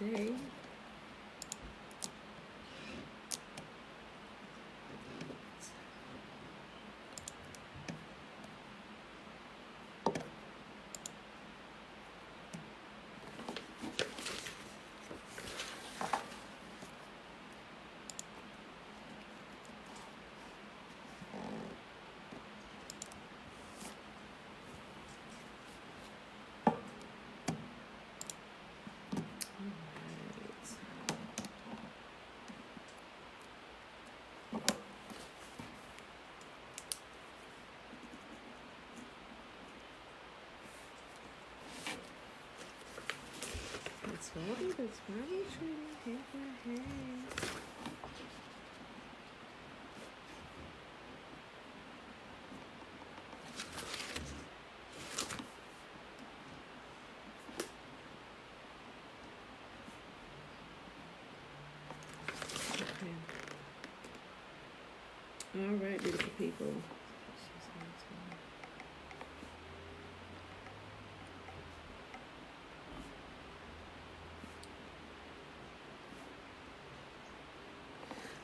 day. That's right, Trini. Hey. Okay. All right, beautiful people.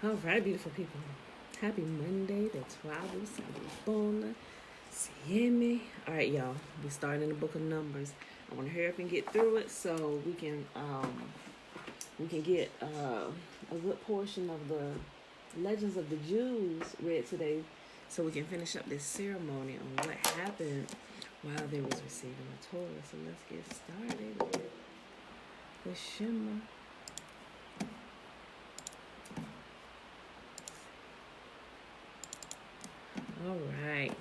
All right, beautiful people. Happy Monday, the 12th. Sabona. Sieme. All right, y'all. We starting the book of Numbers. I want to hurry up and get through it so we can get a good portion of the Legends of the Jews read today, so we can finish up this ceremony on what happened while they was receiving the Torah. So let's get started with Shema. All right.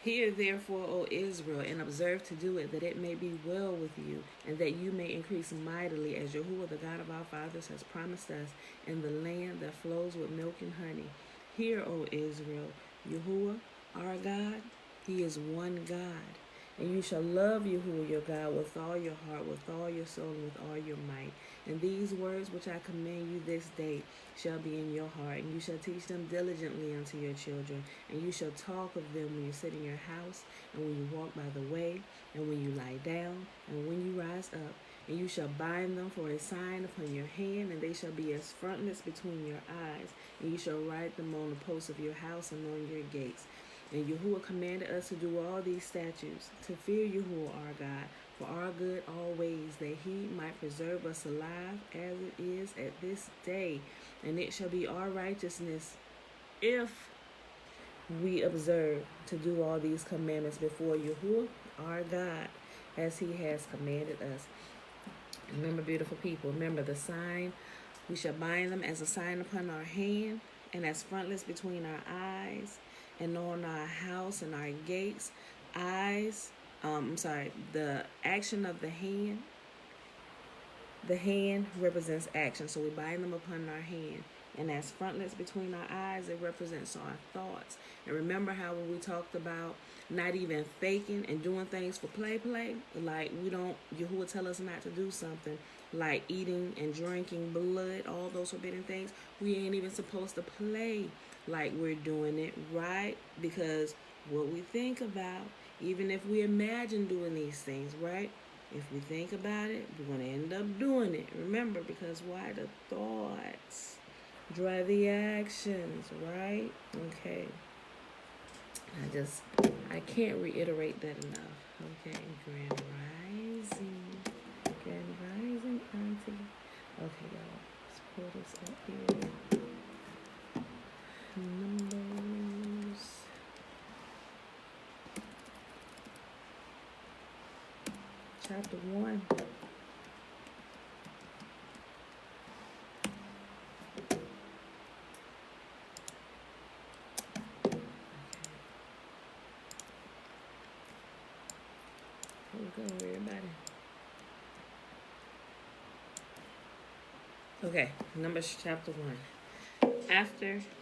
Hear therefore, O Israel, and observe to do it, that it may be well with you, and that you may increase mightily, as Yahuwah, the God of our fathers, has promised us, in the land that flows with milk and honey. Hear, O Israel, Yahuwah, our God, He is one God. And you shall love Yahuwah your God with all your heart, with all your soul, and with all your might. And these words which I command you this day shall be in your heart, and you shall teach them diligently unto your children. And you shall talk of them when you sit in your house, and when you walk by the way, and when you lie down, and when you rise up. And you shall bind them for a sign upon your hand, and they shall be as frontlets between your eyes. And you shall write them on the posts of your house and on your gates. And Yahuwah commanded us to do all these statutes, to fear Yahuwah our God, for our good always, that He might preserve us alive as it is at this day. And it shall be our righteousness if we observe to do all these commandments before Yahuwah our God, as He has commanded us. Remember, beautiful people, remember the sign. We shall bind them as a sign upon our hand, and as frontlets between our eyes, and on our house and our gates. The action of the hand. The hand represents action, so we bind them upon our hand. And as frontlets between our eyes, it represents our thoughts. And remember how when we talked about not even faking and doing things for play, like Yahuwah tell us not to do something, like eating and drinking blood, all those forbidden things. We ain't even supposed to play like we're doing it, right? Because what we think about, even if we imagine doing these things, right? If we think about it, we're going to end up doing it. Remember, because why? The thoughts drive the actions, right? Okay. I can't reiterate that enough. Okay. Grand Rising, Auntie. Okay, y'all. Let's pull this up here. Numbers. Chapter 1. Here we go, everybody. Okay, Numbers chapter 1.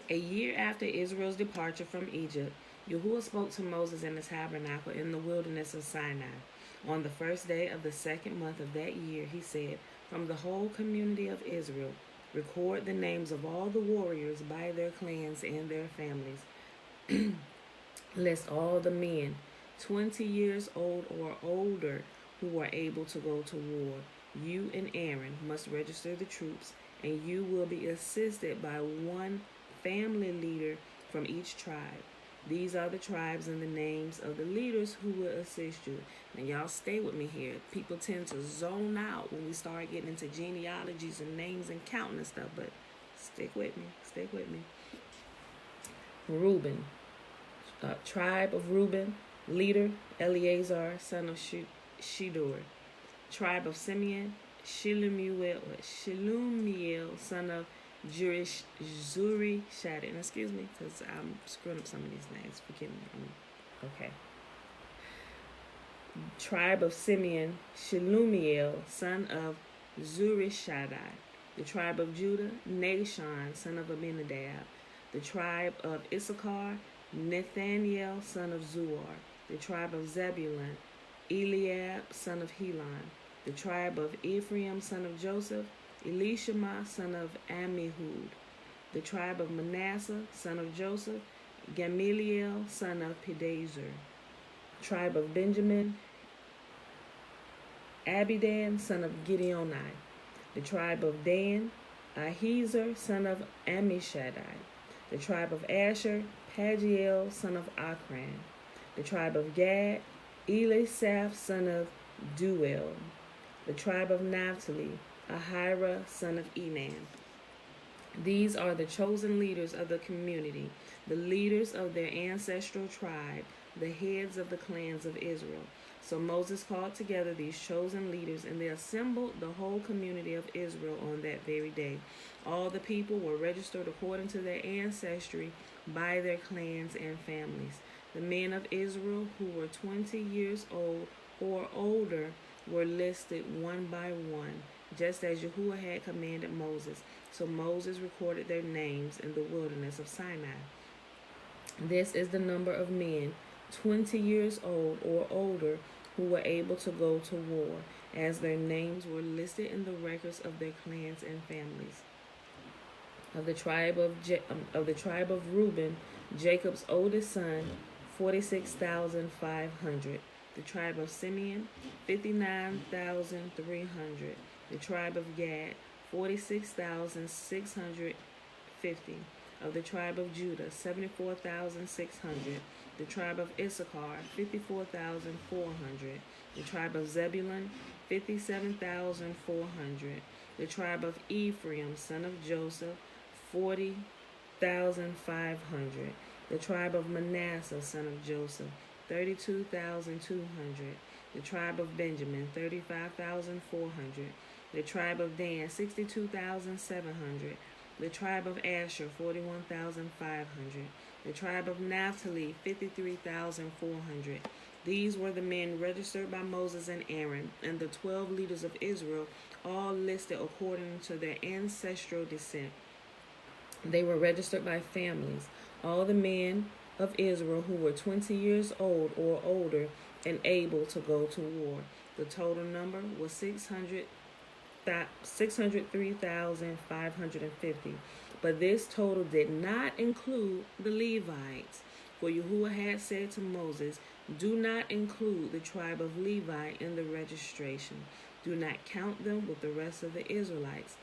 A year after Israel's departure from Egypt, Yahuwah spoke to Moses in the tabernacle in the wilderness of Sinai. On the first day of the second month of that year, he said, from the whole community of Israel, record the names of all the warriors by their clans and their families. List all the men 20 years old or older who are able to go to war. You and Aaron must register the troops, and you will be assisted by one family leader from each tribe. These are the tribes and the names of the leaders who will assist you. Now, y'all stay with me here. People tend to zone out when we start getting into genealogies and names and counting and stuff, but stick with me. Stick with me. Reuben, tribe of Reuben, leader Eleazar, son of Shedeur. Tribe of Simeon, Shelumiel, son of Zuri Shadden. Excuse me, because I'm screwing up some of these names. Forgive me. Okay. Tribe of Simeon, Shelumiel, son of Zurishaddai. The tribe of Judah, Nahshon, son of Abinadab. The tribe of Issachar, Nathaniel, son of Zuar. The tribe of Zebulun, Eliab, son of Helon. The tribe of Ephraim, son of Joseph, Elishama, son of Ammihud. The tribe of Manasseh, son of Joseph, Gamaliel, son of Pedazur. Tribe of Benjamin, Abidan, son of Gideoni. The tribe of Dan, Ahiezer, son of Ammishaddai. The tribe of Asher, Pagiel, son of Akran. The tribe of Gad, Elisaph, son of Duel. The tribe of Naphtali, Ahira, son of Enan. These are the chosen leaders of the community, the leaders of their ancestral tribe, the heads of the clans of Israel. So Moses called together these chosen leaders, and they assembled the whole community of Israel on that very day. All the people were registered according to their ancestry by their clans and families. The men of Israel who were 20 years old or older were listed one by one, just as Yahuwah had commanded Moses. So Moses recorded their names in the wilderness of Sinai. This is the number of men 20 years old or older who were able to go to war, as their names were listed in the records of their clans and families. Of the tribe of Reuben, Jacob's oldest son, 46,500. The tribe of Simeon, 59,300. The tribe of Gad, 46,650. Of the tribe of Judah, 74,600. The tribe of Issachar, 54,400. The tribe of Zebulun, 57,400. The tribe of Ephraim, son of Joseph, 40,500. The tribe of Manasseh, son of Joseph, 32,200. The tribe of Benjamin, 35,400. The tribe of Dan, 62,700. The tribe of Asher, 41,500. The tribe of Naphtali, 53,400. These were the men registered by Moses and Aaron, and the 12 leaders of Israel, all listed according to their ancestral descent. They were registered by families. All the men of Israel who were 20 years old or older and able to go to war. The total number was 603,550. But this total did not include the Levites. For Yahuwah had said to Moses, do not include the tribe of Levi in the registration. Do not count them with the rest of the Israelites.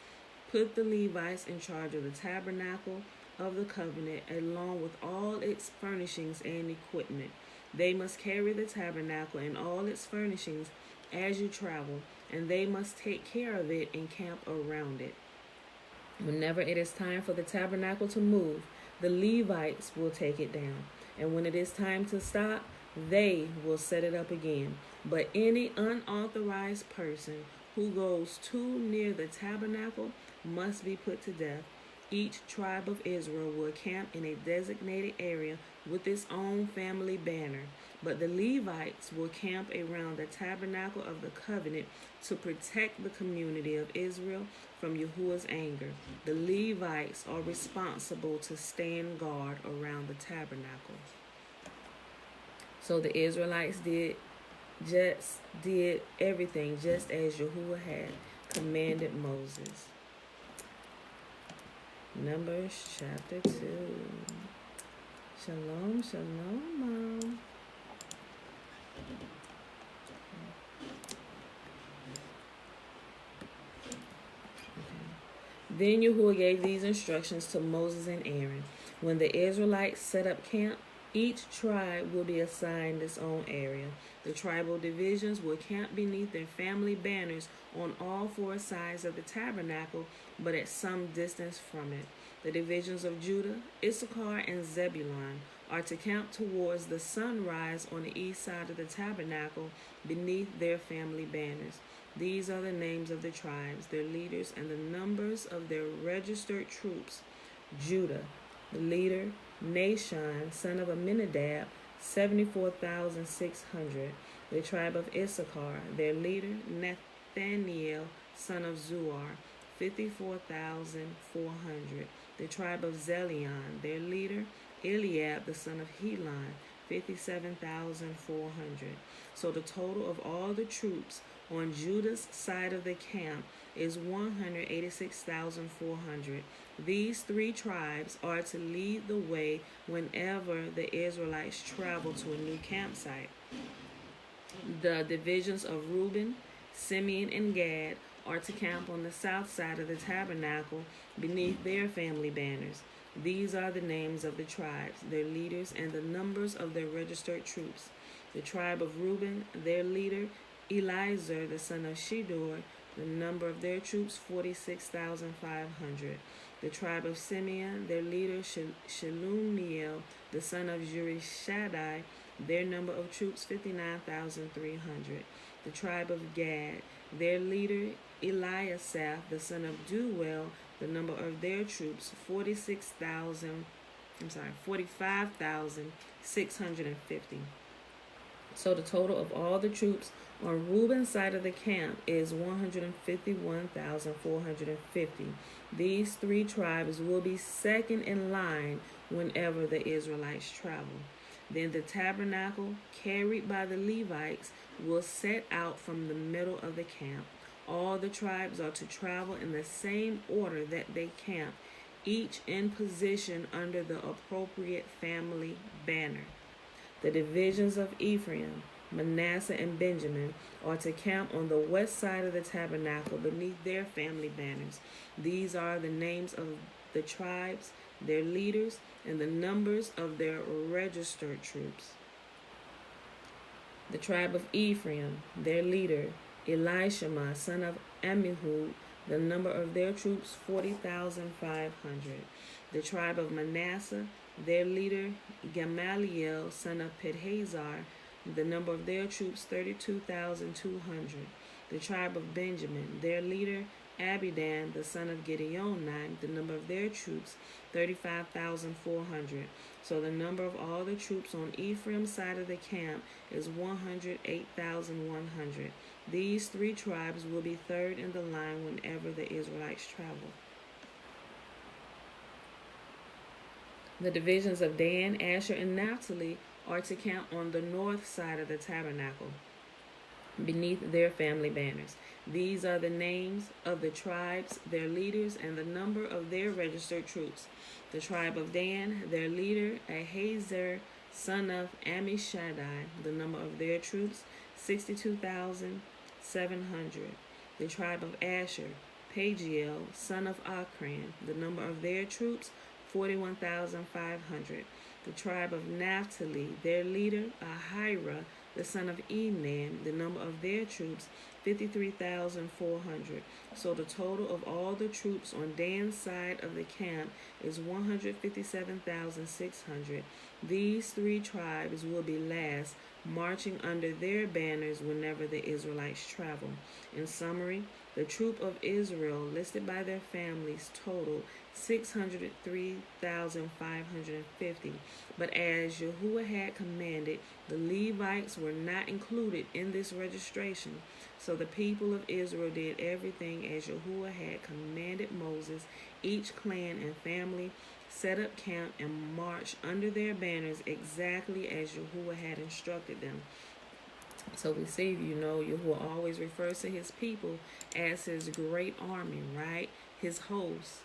Put the Levites in charge of the tabernacle of the covenant, along with all its furnishings and equipment. They must carry the tabernacle and all its furnishings as you travel, and they must take care of it and camp around it. Whenever it is time for the tabernacle to move, the Levites will take it down, and when it is time to stop, they will set it up again. But any unauthorized person who goes too near the tabernacle must be put to death. Each tribe of Israel will camp in a designated area with its own family banner, but the Levites will camp around the tabernacle of the covenant to protect the community of Israel from Yahuwah's anger. The Levites are responsible to stand guard around the tabernacle. So the Israelites did everything just as Yahuwah had commanded Moses. Numbers chapter 2. Shalom, shalom, Mom. Then Yahuwah gave these instructions to Moses and Aaron. When the Israelites set up camp, each tribe will be assigned its own area. The tribal divisions will camp beneath their family banners on all four sides of the tabernacle, but at some distance from it. The divisions of Judah, Issachar, and Zebulun are to camp towards the sunrise on the east side of the tabernacle beneath their family banners. These are the names of the tribes, their leaders, and the numbers of their registered troops. Judah, the leader, Nashon, son of Amminadab, 74,600. The tribe of Issachar, their leader, Nathaniel, son of Zuar, 54,400. The tribe of Zelion, their leader, Eliab, the son of Helon, 57,400. So the total of all the troops on Judah's side of the camp is 186,400. These three tribes are to lead the way whenever the Israelites travel to a new campsite. The divisions of Reuben, Simeon, and Gad are to camp on the south side of the tabernacle beneath their family banners. These are the names of the tribes, their leaders, and the numbers of their registered troops. The tribe of Reuben, their leader, Eliezer, the son of Shedeur, the number of their troops, 46,500. The tribe of Simeon, their leader, Shelumiel, the son of Zurishaddai, their number of troops, 59,300. The tribe of Gad, their leader, Eliasaph, the son of Duel, the number of their troops, 45,650. So the total of all the troops on Reuben's side of the camp is 151,450. These three tribes will be second in line whenever the Israelites travel. Then the tabernacle, carried by the Levites, will set out from the middle of the camp. All the tribes are to travel in the same order that they camp, each in position under the appropriate family banner. The divisions of Ephraim, Manasseh, and Benjamin are to camp on the west side of the tabernacle beneath their family banners. These are the names of the tribes, their leaders, and the numbers of their registered troops. The tribe of Ephraim, their leader, Elishama, son of Ammihud, the number of their troops, 40,500. The tribe of Manasseh, their leader, Gamaliel, son of Pedhazar, the number of their troops, 32,200. The tribe of Benjamin, their leader, Abidan, the son of Gideoni, the number of their troops, 35,400. So the number of all the troops on Ephraim's side of the camp is 108,100. These three tribes will be third in the line whenever the Israelites travel. The divisions of Dan, Asher, and Naphtali are to camp on the north side of the tabernacle, beneath their family banners. These are the names of the tribes, their leaders, and the number of their registered troops. The tribe of Dan, their leader, Ahiezer, son of Ammishaddai, the number of their troops, 62,700. The tribe of Asher, Pagiel, son of Akran, the number of their troops, 41,500. The tribe of Naphtali, their leader, Ahira, the son of Enan, the number of their troops, 53,400. So the total of all the troops on Dan's side of the camp is 157,600. These three tribes will be last, marching under their banners whenever the Israelites travel. In summary, the troop of Israel, listed by their families, total 603,550. But as Yahuwah had commanded, the Levites were not included in this registration. So the people of Israel did everything as Yahuwah had commanded Moses. Each clan and family set up camp and marched under their banners exactly as Yahuwah had instructed them. So we see, Yahuwah always refers to his people as his great army, right? His host.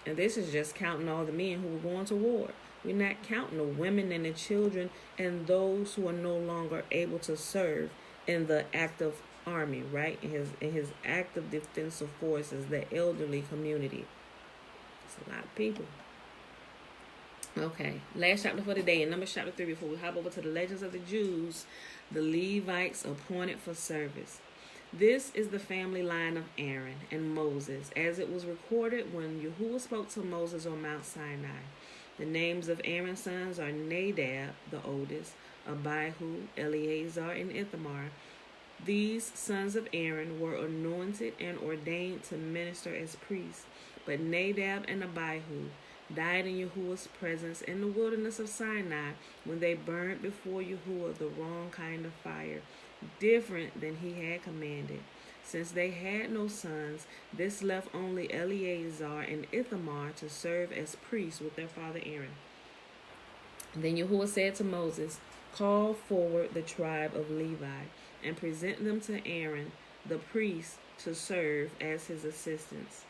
And this is just counting all the men who were going to war. We're not counting the women and the children and those who are no longer able to serve in the active army, right? In his active defensive forces, the elderly community. It's a lot of people. Okay, last chapter for the day, in Numbers chapter 3, before we hop over to the legends of the Jews, the Levites appointed for service. This is the family line of Aaron and Moses, as it was recorded when Yahuwah spoke to Moses on Mount Sinai. The names of Aaron's sons are Nadab, the oldest, Abihu, Eleazar, and Ithamar. These sons of Aaron were anointed and ordained to minister as priests, but Nadab and Abihu died in Yahuwah's presence in the wilderness of Sinai when they burned before Yahuwah the wrong kind of fire, different than he had commanded. Since they had no sons, this left only Eleazar and Ithamar to serve as priests with their father Aaron. Then Yahuwah said to Moses, "Call forward the tribe of Levi and present them to Aaron, the priest, to serve as his assistants.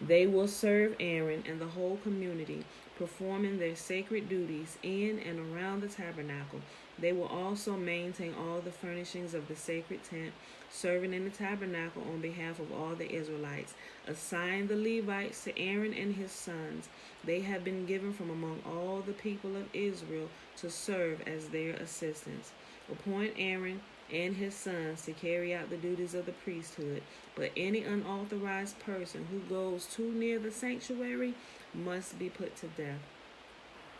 They will serve Aaron and the whole community, performing their sacred duties in and around the tabernacle. They will also maintain all the furnishings of the sacred tent, serving in the tabernacle on behalf of all the Israelites. Assign the Levites to Aaron and his sons. They have been given from among all the people of Israel to serve as their assistants. Appoint Aaron and his sons to carry out the duties of the priesthood, but any unauthorized person who goes too near the sanctuary must be put to death."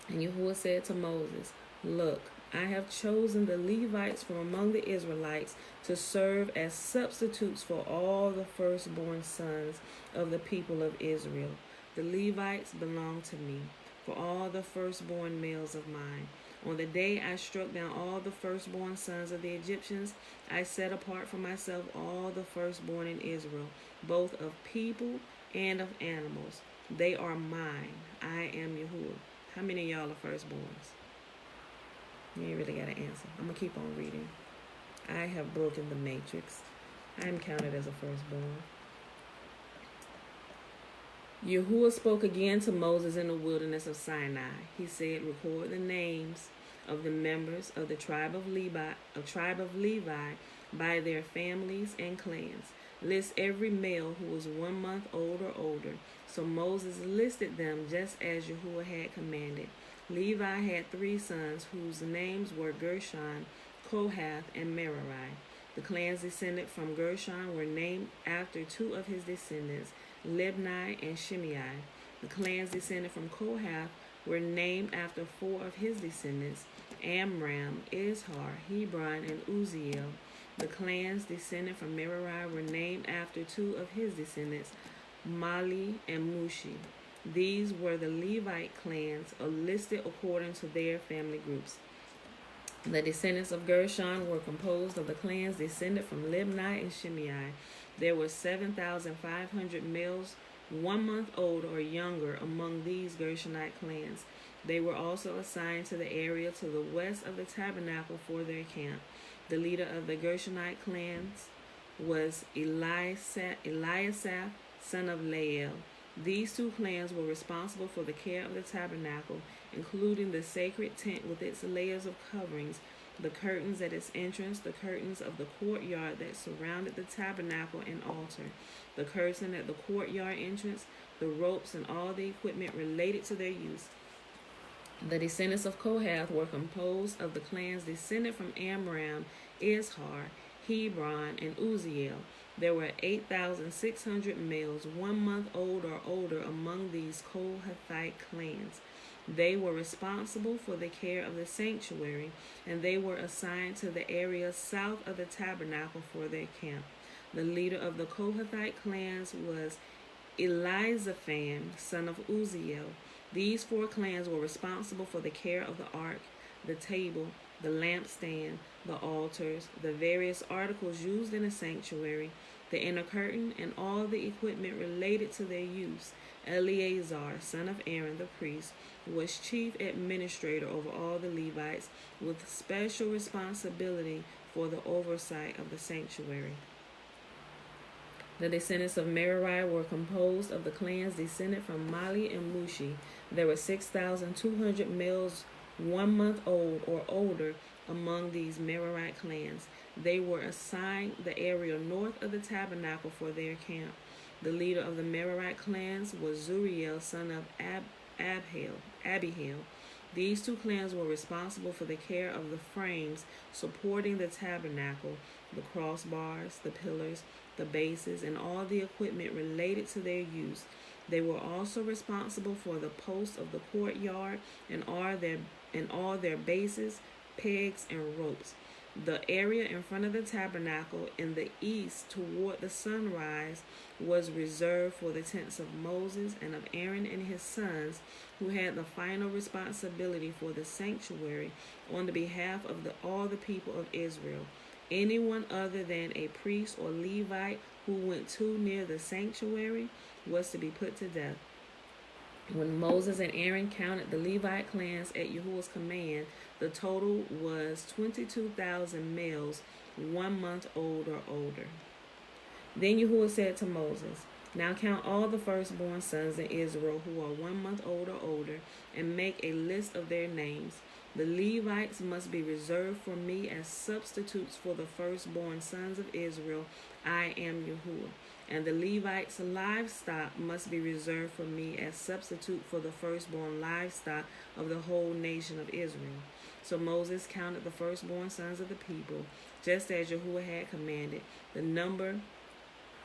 And Yahuwah said to Moses, "Look, I have chosen the Levites from among the Israelites to serve as substitutes for all the firstborn sons of the people of Israel. The Levites belong to me, for all the firstborn males of mine. On the day I struck down all the firstborn sons of the Egyptians, I set apart for myself all the firstborn in Israel, both of people and of animals. They are mine. I am Yahuwah." How many of y'all are firstborns? You ain't really got an answer. I'm going to keep on reading. I have broken the matrix. I am counted as a firstborn. Yahuwah spoke again to Moses in the wilderness of Sinai. He said, "Record the names of the members of the tribe of Levi by their families and clans. List every male who was 1 month old or older." So Moses listed them just as Yahuwah had commanded. Levi had 3 sons whose names were Gershon, Kohath, and Merari. The clans descended from Gershon were named after 2 of his descendants, Libni and Shimei. The clans descended from Kohath were named after 4 of his descendants, Amram, Izhar, Hebron, and Uzziel. The clans descended from Merari were named after 2 of his descendants, Mali and Mushi. These were the Levite clans listed according to their family groups. The descendants of Gershon were composed of the clans descended from Libni and Shimei. There were 7,500 males 1 month old or younger among these Gershonite clans. They were also assigned to the area to the west of the tabernacle for their camp. The leader of the Gershonite clans was Eliasaph, son of Lael. These 2 clans were responsible for the care of the tabernacle, including the sacred tent with its layers of coverings, the curtains at its entrance, the curtains of the courtyard that surrounded the tabernacle and altar, the curtain at the courtyard entrance, the ropes, and all the equipment related to their use. The descendants of Kohath were composed of the clans descended from Amram, Izhar, Hebron, and Uzziel. There were 8,600 males 1 month old or older among these Kohathite clans. They were responsible for the care of the sanctuary, and they were assigned to the area south of the tabernacle for their camp. The leader of the Kohathite clans was Elizaphan, son of Uzziel. These 4 clans were responsible for the care of the ark, the table, the lampstand, the altars, the various articles used in the sanctuary, the inner curtain, and all the equipment related to their use. Eleazar, son of Aaron the priest, was chief administrator over all the Levites, with special responsibility for the oversight of the sanctuary. The descendants of Merari were composed of the clans descended from Mali and Mushi. There were 6,200 males 1 month old or older among these Merarite clans. They were assigned the area north of the tabernacle for their camp. The leader of the Merarite clans was Zuriel, son of Abihail. These two clans were responsible for the care of the frames supporting the tabernacle, the crossbars, the pillars, the bases, and all the equipment related to their use. They were also responsible for the posts of the courtyard and all their bases, pegs, and ropes. The area in front of the tabernacle in the east toward the sunrise was reserved for the tents of Moses and of Aaron and his sons, who had the final responsibility for the sanctuary on the behalf of all the people of Israel. Anyone other than a priest or Levite who went too near the sanctuary was to be put to death. When Moses and Aaron counted the Levite clans at Yahuwah's command, the total was 22,000 males 1 month old or older. Then Yahuwah said to Moses, "Now count all the firstborn sons in Israel who are 1 month old or older, and make a list of their names. The Levites must be reserved for me as substitutes for the firstborn sons of Israel. I am Yahuwah. And the Levites' livestock must be reserved for me as substitute for the firstborn livestock of the whole nation of Israel." So Moses counted the firstborn sons of the people, just as Yahuwah had commanded. The number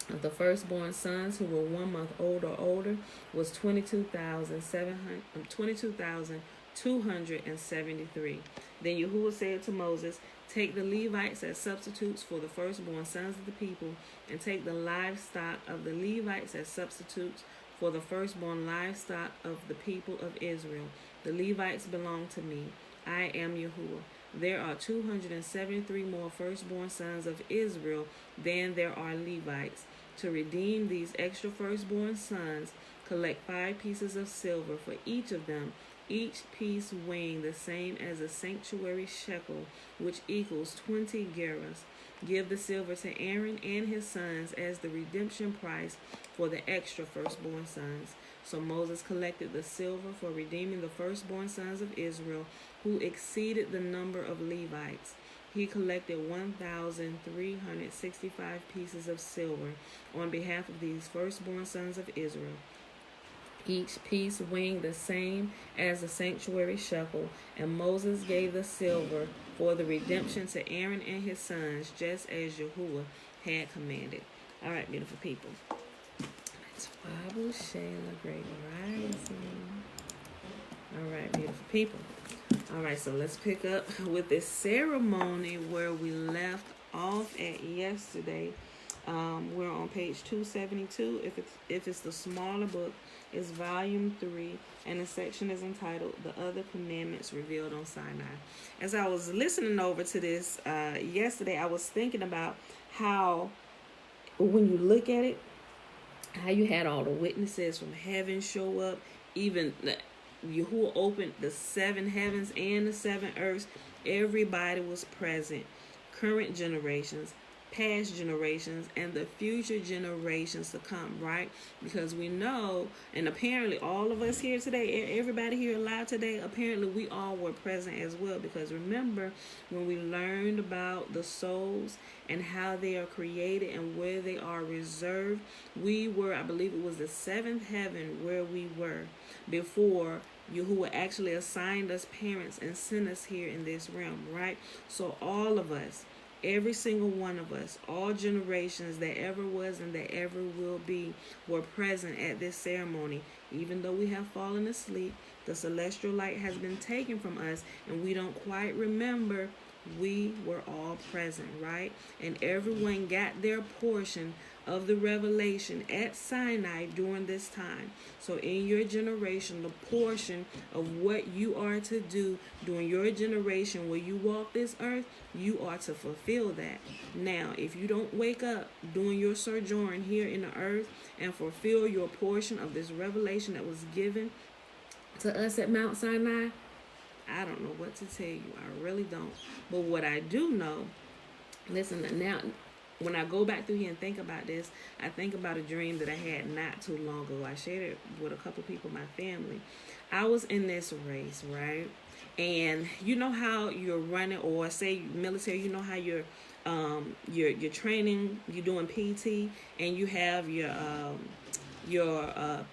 of the firstborn sons who were 1 month old or older was 22,273. Then Yahuwah said to Moses, "Take the Levites as substitutes for the firstborn sons of the people, and take the livestock of the Levites as substitutes for the firstborn livestock of the people of Israel. The Levites belong to me. I am Yahuwah. There are 273 more firstborn sons of Israel than there are Levites. To redeem these extra firstborn sons, collect 5 pieces of silver for each of them, each piece weighing the same as a sanctuary shekel, which equals 20 gerahs. Give the silver to Aaron and his sons as the redemption price for the extra firstborn sons." So Moses collected the silver for redeeming the firstborn sons of Israel, who exceeded the number of Levites. He collected 1,365 pieces of silver on behalf of these firstborn sons of Israel, each piece weighing the same as the sanctuary shekel, and Moses gave the silver for the redemption to Aaron and his sons, just as Yahuwah had commanded. All right, beautiful people. It's Bible Shayla Great Rising. All right, beautiful people. All right, so let's pick up with this ceremony where we left off at yesterday. We're on page 272. If it's the smaller book, it's volume 3, and the section is entitled "The Other Commandments Revealed on Sinai." As I was listening over to this yesterday, I was thinking about how, when you look at it, how you had all the witnesses from heaven show up, even Yahuwah opened the 7 heavens and the 7 earths. Everybody was present. Current generations, past generations, and the future generations to come, right? Because we know, and apparently all of us here today, everybody here alive today, apparently we all were present as well. Because remember, when we learned about the souls and how they are created and where they are reserved, we were, I believe it was the 7th heaven where we were before Yahuwah actually assigned us parents and sent us here in this realm, right? So all of us, every single one of us, all generations that ever was and that ever will be, were present at this ceremony. Even though we have fallen asleep, the celestial light has been taken from us, and we don't quite remember, we were all present, right? And everyone got their portion of the revelation at Sinai during this time. So in your generation, the portion of what you are to do during your generation where you walk this earth, you are to fulfill that. Now, if you don't wake up during your sojourn here in the earth and fulfill your portion of this revelation that was given to us at Mount Sinai, I don't know what to tell you. I really don't. But what I do know, listen, now, when I go back through here and think about this, I think about a dream that I had not too long ago. I shared it with a couple people in my family. I was in this race, right? And you know how you're running, or say military, you know how you're you're training, you're doing PT, and you have your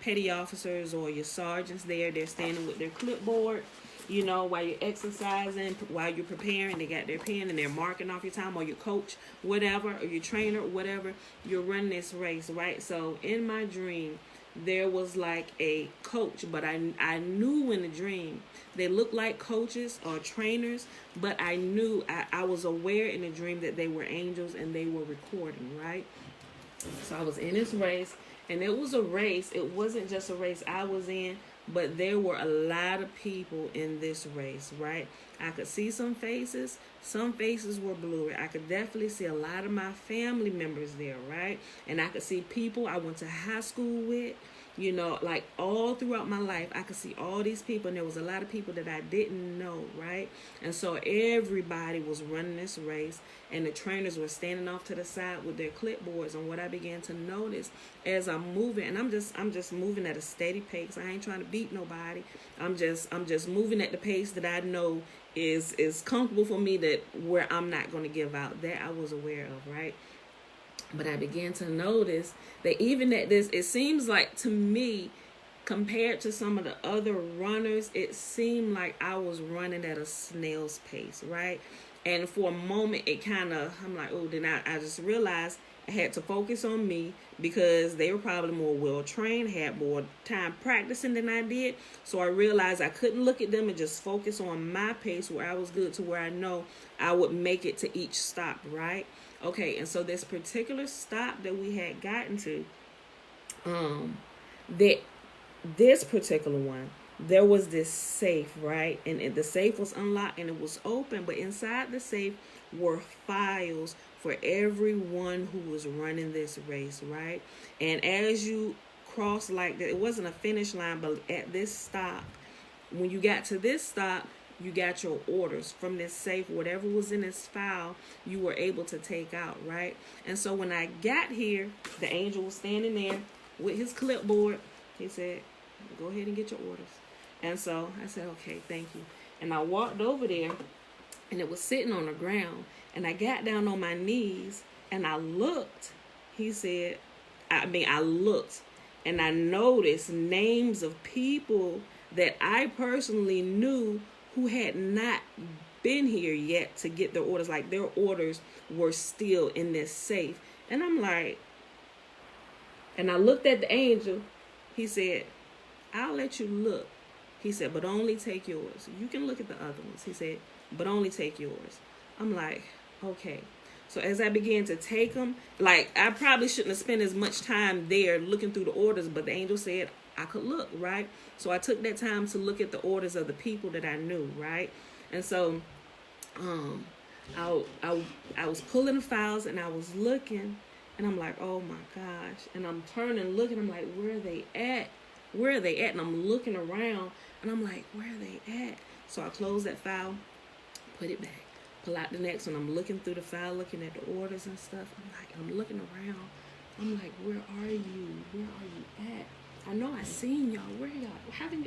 petty officers or your sergeants there. They're standing with their clipboard, while you're exercising, while you're preparing. They got their pen and they're marking off your time, or your coach, whatever, or your trainer, whatever. You're running this race, right? So in my dream, there was like a coach, but I knew in the dream they looked like coaches or trainers, but I knew I was aware in the dream that they were angels and they were recording, right? So I was in this race, and it was a race. It wasn't just a race I was in, but there were a lot of people in this race, right? I could see some faces. Some faces were blurry. I could definitely see a lot of my family members there, right? And I could see people I went to high school with, like all throughout my life. I could see all these people, and there was a lot of people that I didn't know, right? And so everybody was running this race, and the trainers were standing off to the side with their clipboards. And what I began to notice as I'm moving, and I'm just moving at a steady pace. I ain't trying to beat nobody. I'm just moving at the pace that I know is comfortable for me, that where I'm not going to give out. That I was aware of, right? But I began to notice that even at this, it seems like to me, compared to some of the other runners, it seemed like I was running at a snail's pace, right? And for a moment, I'm like, oh, then I just realized I had to focus on me, because they were probably more well-trained, had more time practicing than I did. So I realized I couldn't look at them and just focus on my pace where I was good, to where I know I would make it to each stop, right? Okay, and so this particular stop that we had gotten to, this particular one, there was this safe, right? And the safe was unlocked and it was open, but inside the safe were files for everyone who was running this race, right? And as you cross, like, it wasn't a finish line, but at this stop, when you got to this stop, you got your orders from this safe. Whatever was in this file, you were able to take out, right? And so when I got here, the angel was standing there with his clipboard. He said, go ahead and get your orders. And so I said, okay, thank you. And I walked over there, and it was sitting on the ground. And I got down on my knees, and I looked. He said, I looked, and I noticed names of people that I personally knew who had not been here yet to get their orders. Like, their orders were still in this safe. And I'm like, and I looked at the angel. He said, I'll let you look. He said, but only take yours. You can look at the other ones. He said, but only take yours. I'm like, okay. So as I began to take them, like, I probably shouldn't have spent as much time there looking through the orders, but the angel said I could look, right? So I took that time to look at the orders of the people that I knew, right? And so I was pulling the files, and I was looking, and I'm like, oh my gosh. And I'm turning, looking, I'm like, where are they at? Where are they at? And I'm looking around, and I'm like, where are they at? So I closed that file, put it back, pull out the next one. I'm looking through the file, looking at the orders and stuff. I'm looking around. I'm like, where are you? Where are you at? I know I seen y'all. Where y'all?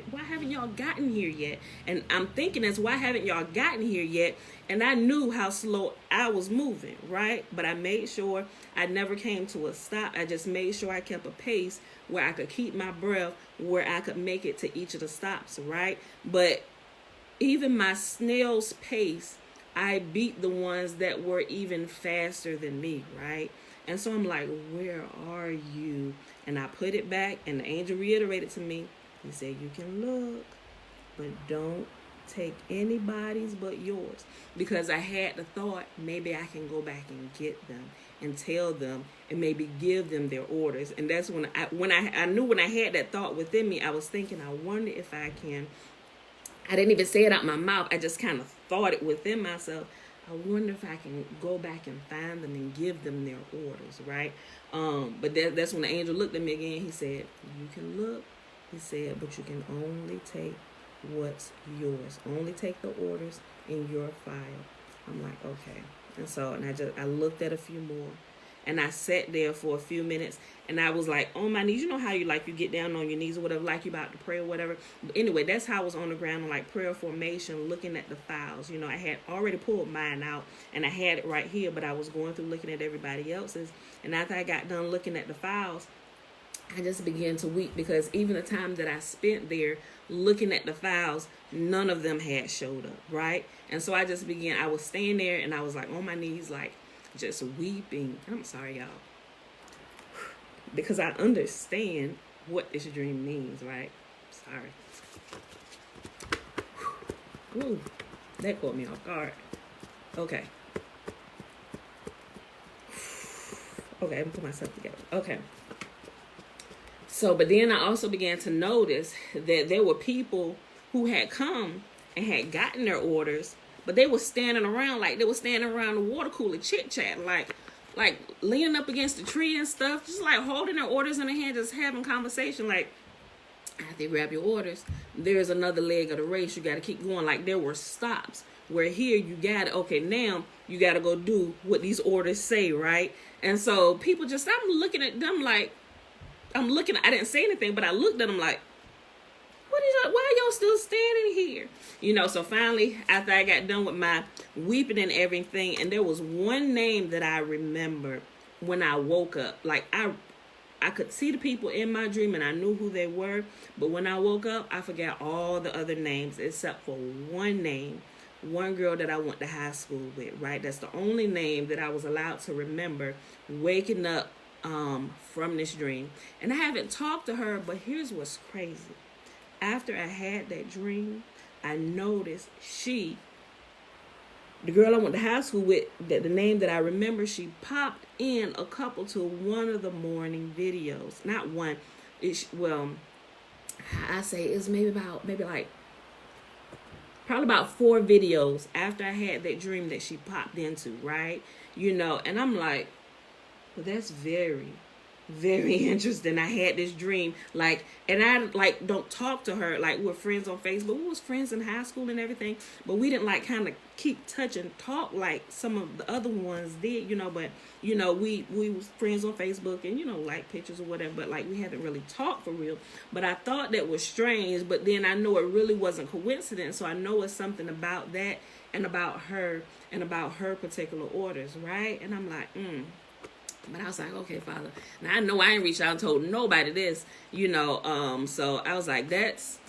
Why haven't y'all gotten here yet? And I'm thinking, that's why haven't y'all gotten here yet? And I knew how slow I was moving, right? But I made sure I never came to a stop. I just made sure I kept a pace where I could keep my breath, where I could make it to each of the stops, right? But even my snail's pace, I beat the ones that were even faster than me, right? And so I'm like, where are you? And I put it back, and the angel reiterated to me. He said, you can look, but don't take anybody's but yours. Because I had the thought, maybe I can go back and get them and tell them and maybe give them their orders. And that's when I knew, when I had that thought within me, I was thinking, I wonder if I can. I didn't even say it out my mouth. I just kind of thought it within myself. I wonder if I can go back and find them and give them their orders, right? But that's when the angel looked at me again. He said, you can look. He said, but you can only take what's yours. Only take the orders in your file. I'm like, okay. And so, I looked at a few more. and I sat there for a few minutes, and I was like on my knees. You know how you get down on your knees or whatever, like you about to pray or whatever. But anyway, that's how I was on the ground in like prayer formation, looking at the files. I had already pulled mine out, and I had it right here, but I was going through looking at everybody else's. And after I got done looking at the files, I just began to weep, because even the time that I spent there looking at the files, none of them had showed up, right? And so I was staying there, and I was like on my knees, like just weeping. I'm sorry, y'all, because I understand what this dream means, right? Sorry. Ooh, that caught me off guard. Okay. Okay, I'm gonna put myself together. Okay. So, but then I also began to notice that there were people who had come and had gotten their orders, but they were standing around the water cooler chit-chat, like leaning up against the tree and stuff, just like holding their orders in their hand, just having conversation. Like, after you grab your orders, there's another leg of the race. You got to keep going. Like, there were stops where here you got it. Okay, now you got to go do what these orders say, right? And so people I'm looking at them like, I didn't say anything, but I looked at them like, why are y'all still standing here? So finally, after I got done with my weeping and everything, and there was one name that I remembered when I woke up. Like, I could see the people in my dream, and I knew who they were, but when I woke up, I forgot all the other names except for one name, one girl that I went to high school with, right? That's the only name that I was allowed to remember waking up from this dream. And I haven't talked to her, but here's what's crazy. After I had that dream, I noticed the girl I went to high school with, that the name that I remember, she popped in a couple to one of the morning videos. Not one. I say it's probably about 4 videos after I had that dream that she popped into, right? And I'm like, well, that's very, very interesting. I had this dream, and I don't talk to her. Like, we're friends on Facebook. We was friends in high school and everything, but we didn't kind of keep touch and talk like some of the other ones did, but we was friends on Facebook and like pictures or whatever, but we hadn't really talked for real. But I thought that was strange, but then I know it really wasn't coincidence. So I know it's something about that and about her particular orders, right? And I'm like, But I was like, okay, Father. Now, I know I ain't reached out and told nobody this, so I was like, that's,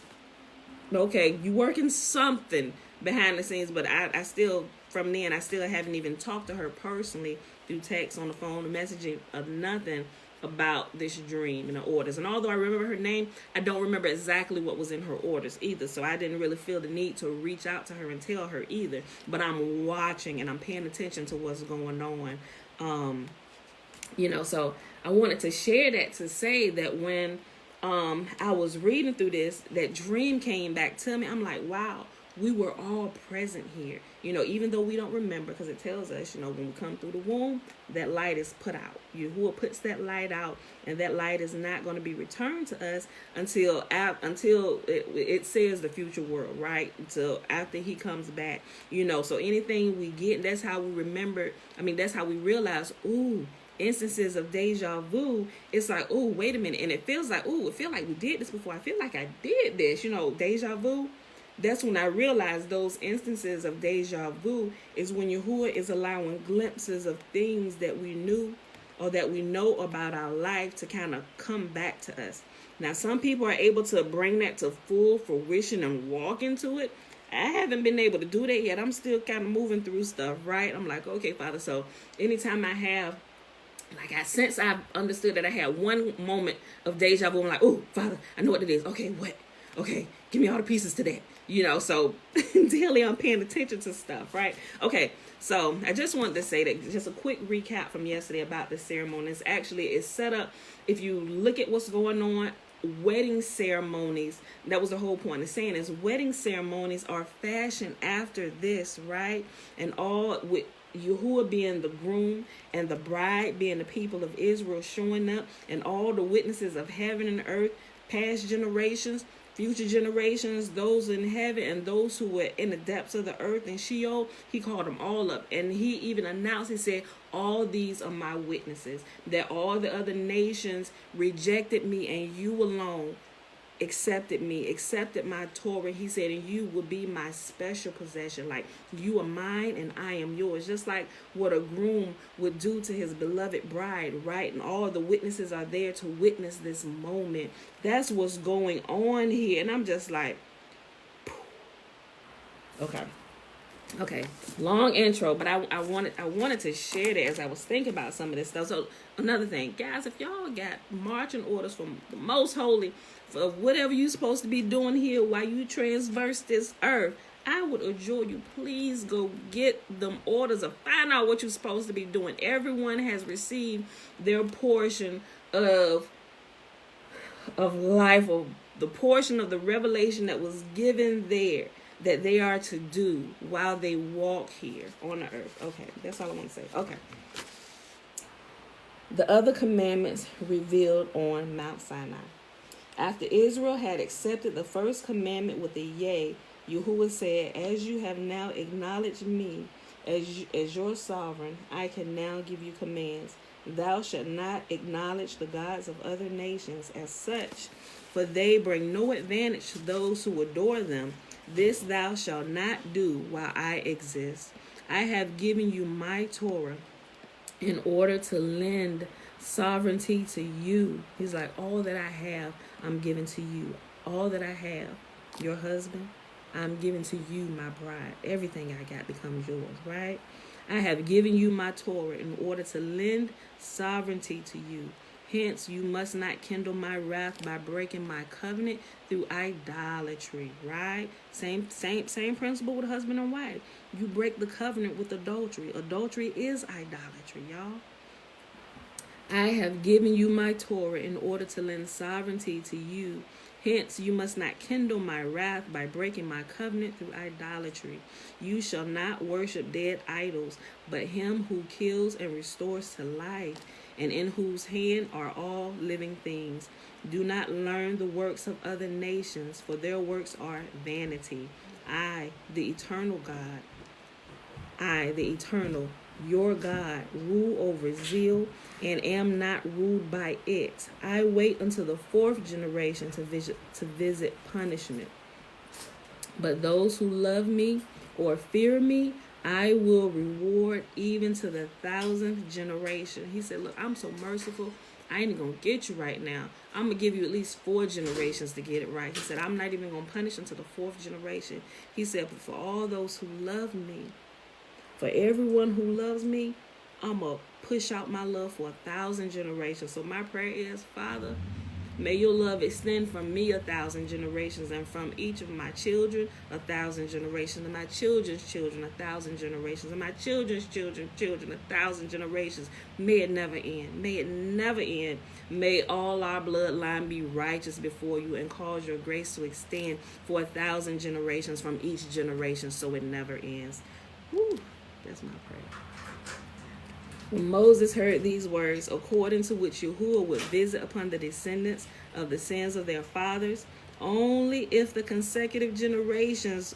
okay, you working something behind the scenes, but I still, from then, I still haven't even talked to her personally through text, on the phone, or messaging, or nothing about this dream and the orders. And although I remember her name, I don't remember exactly what was in her orders either, so I didn't really feel the need to reach out to her and tell her either. But I'm watching and I'm paying attention to what's going on. So I wanted to share that to say that when I was reading through this, that dream came back to me. I'm like, wow, we were all present here. Even though we don't remember, because it tells us, when we come through the womb, that light is put out. Yahuwah puts that light out, and that light is not going to be returned to us until it says the future world, right? Until after he comes back. So anything we get, that's how we remember. That's how we realize, instances of deja vu. It's like, oh, wait a minute. And it feels like, we did this before. I feel like I did this, deja vu. That's when I realized those instances of deja vu is when Yahuwah is allowing glimpses of things that we knew or that we know about our life to kind of come back to us. Now, some people are able to bring that to full fruition and walk into it. I haven't been able to do that yet. I'm still kind of moving through stuff, right? I'm like, okay, Father. So anytime I have, since I've understood that I had one moment of deja vu, I'm like, oh, Father, I know what it is. Okay, what? Okay, give me all the pieces to that. So daily I'm paying attention to stuff, right? Okay, so I just wanted to say that, just a quick recap from yesterday about the ceremonies. Actually, it's set up, if you look at what's going on, wedding ceremonies, that was the whole point of saying is wedding ceremonies are fashioned after this, right? And all with Yahuwah being the groom and the bride being the people of Israel showing up, and all the witnesses of heaven and earth, past generations, future generations, those in heaven, and those who were in the depths of the earth and Sheol. He called them all up. And he even announced, he said, all these are my witnesses, that all the other nations rejected me, and you alone accepted me, accepted my Torah. He said, and you will be my special possession. Like, you are mine and I am yours. Just like what a groom would do to his beloved bride, right? And all the witnesses are there to witness this moment. That's what's going on here. And I'm just like, okay, long intro, but I wanted to share that as I was thinking about some of this stuff. So another thing, guys, if y'all got marching orders from the Most Holy for whatever you're supposed to be doing here while you transverse this earth, I would adjure you, please go get them orders or find out what you're supposed to be doing. Everyone has received their portion of life, or the portion of the revelation that was given there, that they are to do while they walk here on the earth. Okay, that's all I want to say. Okay. The other commandments revealed on Mount Sinai. After Israel had accepted the first commandment with a yea, Yahuwah said, as you have now acknowledged me as your sovereign, I can now give you commands. Thou shalt not acknowledge the gods of other nations as such, for they bring no advantage to those who adore them. This thou shalt not do while I exist. I have given you my Torah in order to lend sovereignty to you. He's like, all that I have, I'm giving to you. All that I have, your husband, I'm giving to you, my bride. Everything I got becomes yours, right? I have given you my Torah in order to lend sovereignty to you. Hence, you must not kindle my wrath by breaking my covenant through idolatry, right? Same principle with husband and wife. You break the covenant with adultery. Adultery is idolatry, y'all. I have given you my Torah in order to lend sovereignty to you. Hence, you must not kindle my wrath by breaking my covenant through idolatry. You shall not worship dead idols, but him who kills and restores to life, and in whose hand are all living things. Do not learn the works of other nations, for their works are vanity. I, the eternal God, I, the eternal, your God, rule over zeal and am not ruled by it. I wait until the fourth generation to visit punishment. But those who love me or fear me, I will reward even to the 1,000th generation. He said, look, I'm so merciful. I ain't going to get you right now. I'm going to give you at least 4 generations to get it right. He said, I'm not even going to punish until the 4th generation. He said, but for all those who love me, for everyone who loves me, I'm going to push out my love for 1,000 generations. So my prayer is, Father, may your love extend from me 1,000 generations, and from each of my children 1,000 generations, and my children's children 1,000 generations, and my children's children 1,000 generations. May it never end. May it never end. May all our bloodline be righteous before you, and cause your grace to extend for 1,000 generations from each generation, so it never ends. Woo, that's my prayer. When Moses heard these words, according to which Yahuwah would visit upon the descendants of the sins of their fathers, only if the consecutive generations...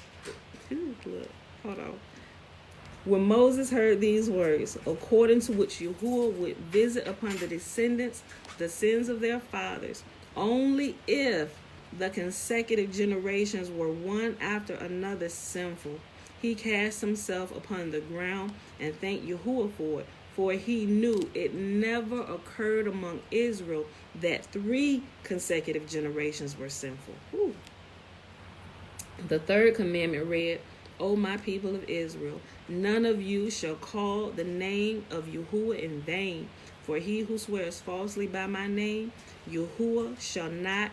When Moses heard these words, according to which Yahuwah would visit upon the descendants the sins of their fathers, only if the consecutive generations were one after another sinful, he cast himself upon the ground and thanked Yahuwah for it. For he knew it never occurred among Israel that 3 consecutive generations were sinful. Whew. The 3rd commandment read, O my people of Israel, none of you shall call the name of Yahuwah in vain. For he who swears falsely by my name, Yahuwah shall not...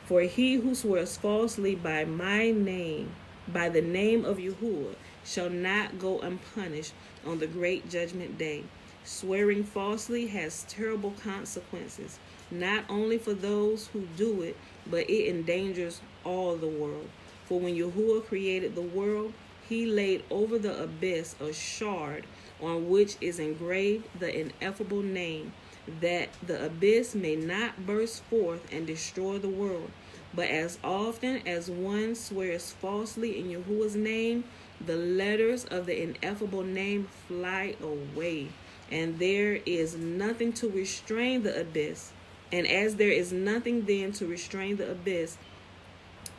For he who swears falsely by my name, by the name of Yahuwah, shall not go unpunished on the great judgment day. Swearing falsely has terrible consequences, not only for those who do it, but it endangers all the world. For when Yahuwah created the world, he laid over the abyss a shard on which is engraved the ineffable name, that the abyss may not burst forth and destroy the world. But as often as one swears falsely in Yahuwah's name, the letters of the ineffable name fly away, and there is nothing to restrain the abyss. And as there is nothing then to restrain the abyss,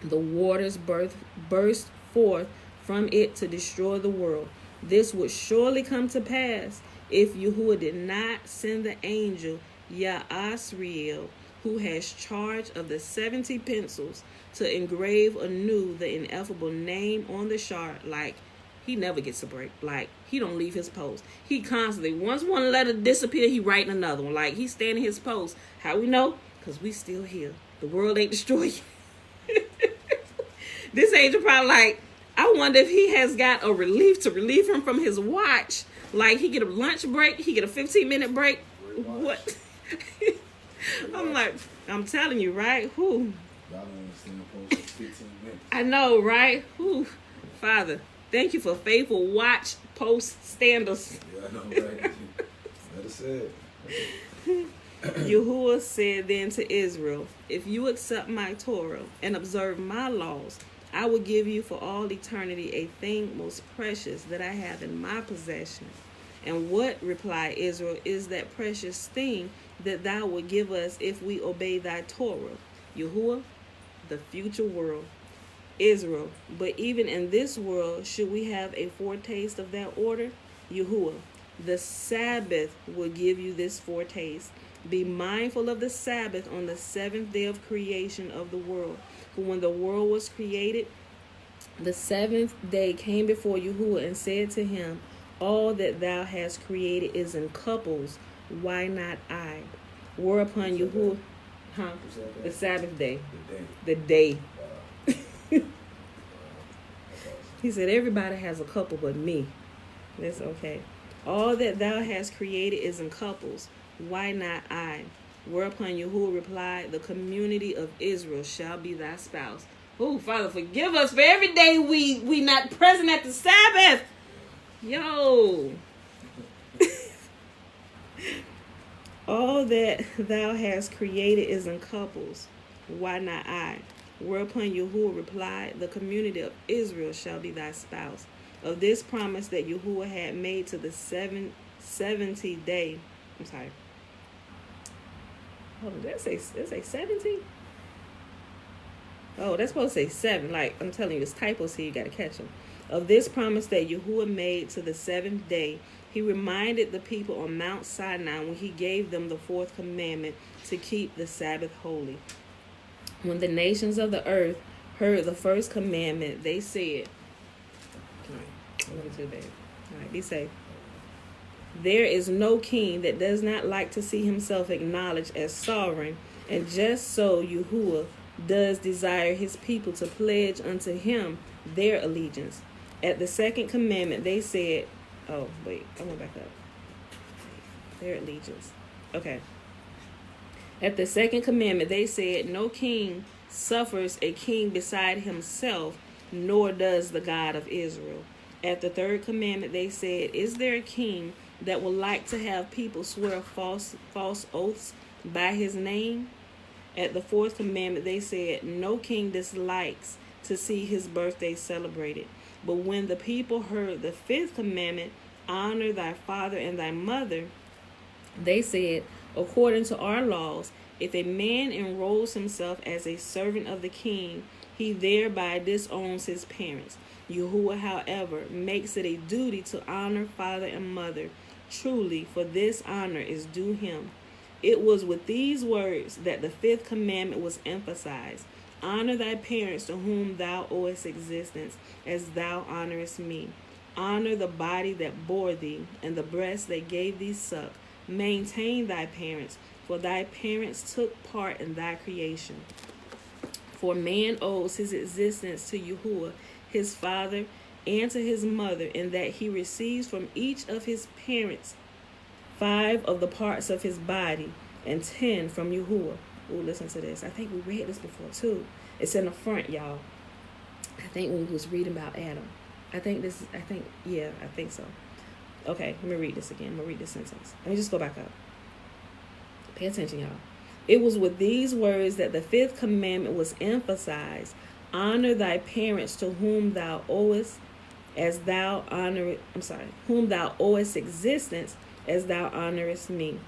the waters burst forth from it to destroy the world. This would surely come to pass if Yahuwah did not send the angel Ya'asriel, who has charge of the 70 pencils, to engrave anew the ineffable name on the shard. Like, he never gets a break. Like, he don't leave his post. He constantly, once one letter disappear, he writing another one. Like, he's standing his post. How we know? Because we still here. The world ain't destroyed. This angel probably like, I wonder if he has got a relief to relieve him from his watch. Like, he get a lunch break, he get a 15-minute break. What? I'm like, I'm telling you, right? Who? I know, right? Who? Father, thank you for faithful watch post standards. Yeah, I know, right? Let us say it. Yahuwah said then to Israel, if you accept my Torah and observe my laws, I will give you for all eternity a thing most precious that I have in my possession. And what, replied Israel, is that precious thing that thou wilt give us if we obey thy Torah? Yahuwah, the future world. Israel, but even in this world, should we have a foretaste of that order? Yahuwah, the Sabbath will give you this foretaste. Be mindful of the Sabbath on the 7th day of creation of the world. For when the world was created, the 7th day came before Yahuwah and said to him, all that thou hast created is in couples. Why not I? Whereupon Yahuwah, the Sabbath day. The day. He said, everybody has a couple but me. That's okay. All that thou hast created is in couples. Why not I? Whereupon Yahuwah replied, the community of Israel shall be thy spouse. Oh, Father, forgive us for every day we not present at the Sabbath. Yo. All that thou hast created is in couples. Why not I? Whereupon Yahuwah replied, the community of Israel shall be thy spouse. Of this promise that Yahuwah had made to the 70th day. I'm sorry. Oh, did that say 70? Oh, that's supposed to say 7. Like, I'm telling you, there's typos here. You got to catch them. Of this promise that Yahuwah made to the 7th day, he reminded the people on Mount Sinai when he gave them the 4th commandment to keep the Sabbath holy. When the nations of the earth heard the first commandment, they said, be safe. There is no king that does not like to see himself acknowledged as sovereign, and just so Yahuwah does desire his people to pledge unto him their allegiance. At the 2nd commandment, they said, oh, wait, I went back up. Their allegiance. Okay. At the 2nd commandment, they said, no king suffers a king beside himself, nor does the God of Israel. At the 3rd commandment, they said, is there a king that would like to have people swear false oaths by his name? At the 4th commandment, they said, no king dislikes to see his birthday celebrated. But when the people heard the 5th commandment, honor thy father and thy mother, they said, according to our laws, if a man enrolls himself as a servant of the king, he thereby disowns his parents. Yahuwah, however, makes it a duty to honor father and mother. Truly, for this honor is due him. It was with these words that the 5th commandment was emphasized. Honor thy parents to whom thou owest existence, as thou honorest me. Honor the body that bore thee, and the breast that gave thee suck. Maintain thy parents, for thy parents took part in thy creation. For man owes his existence to Yahuwah, his father, and to his mother, in that he receives from each of his parents 5 of the parts of his body, and 10 from Yahuwah. Ooh, listen to this. I think we read this before too. It's in the front, y'all. I think when we was reading about Adam. I think so. Okay, let me read this again. I'm going to read this sentence. Let me just go back up. Pay attention, y'all. It was with these words that the fifth commandment was emphasized. Honor thy parents to whom thou owest whom thou owest existence as thou honorest me.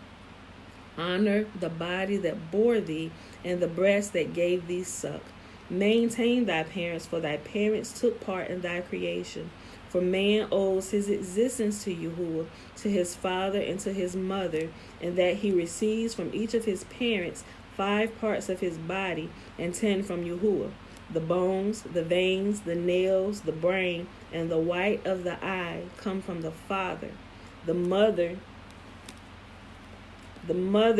Honor the body that bore thee and the breast that gave thee suck. Maintain thy parents, for thy parents took part in thy creation. For man owes his existence to Yahuwah, to his father and to his mother, and that he receives from each of his parents 5 parts of his body and 10 from Yahuwah. The bones, the veins, the nails, the brain, and the white of the eye come from the father. The mother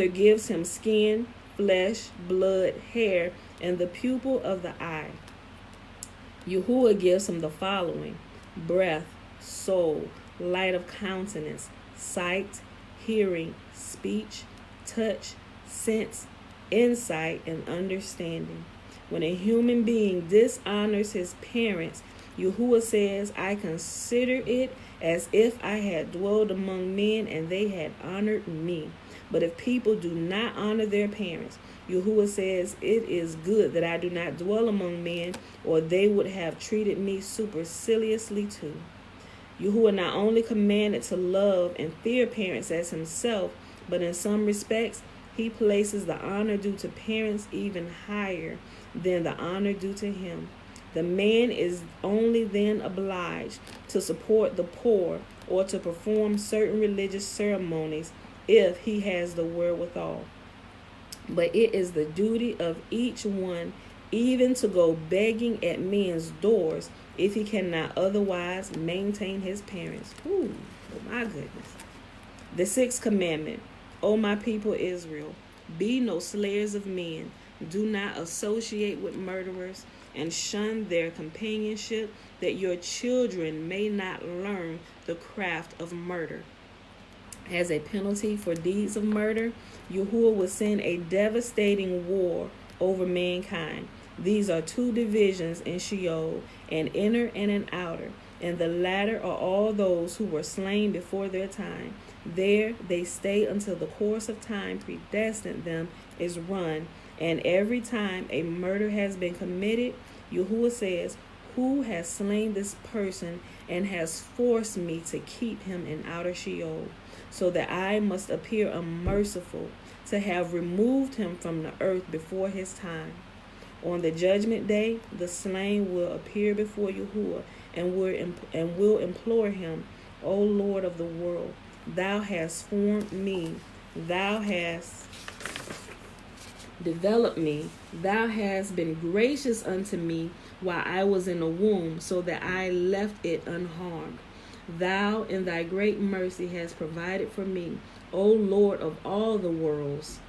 gives him skin, flesh, blood, hair, and the pupil of the eye. Yahuwah gives him the following: breath, soul, light of countenance, sight, hearing, speech, touch, sense, insight, and understanding. When a human being dishonors his parents, Yahuwah says, I consider it as if I had dwelled among men and they had honored me. But if people do not honor their parents, Yahuwah says, it is good that I do not dwell among men, or they would have treated me superciliously too. Yahuwah not only commanded to love and fear parents as himself, but in some respects, he places the honor due to parents even higher than the honor due to him. The man is only then obliged to support the poor or to perform certain religious ceremonies if he has the wherewithal. But it is the duty of each one even to go begging at men's doors if he cannot otherwise maintain his parents. Ooh, oh my goodness. The 6th commandment, O my people Israel, be no slayers of men. Do not associate with murderers, and shun their companionship, that your children may not learn the craft of murder. As a penalty for deeds of murder, Yahuwah will send a devastating war over mankind. These are 2 divisions in Sheol, an inner and an outer, and the latter are all those who were slain before their time. There they stay until the course of time predestined them is run, and every time a murder has been committed, Yahuwah says, who has slain this person and has forced me to keep him in outer Sheol, so that I must appear unmerciful to have removed him from the earth before his time. On the judgment day, the slain will appear before Yahuwah and will implore him, O Lord of the world, thou hast formed me, thou hast developed me, thou hast been gracious unto me while I was in the womb, so that I left it unharmed. Thou in thy great mercy hast provided for me, O Lord of all the worlds.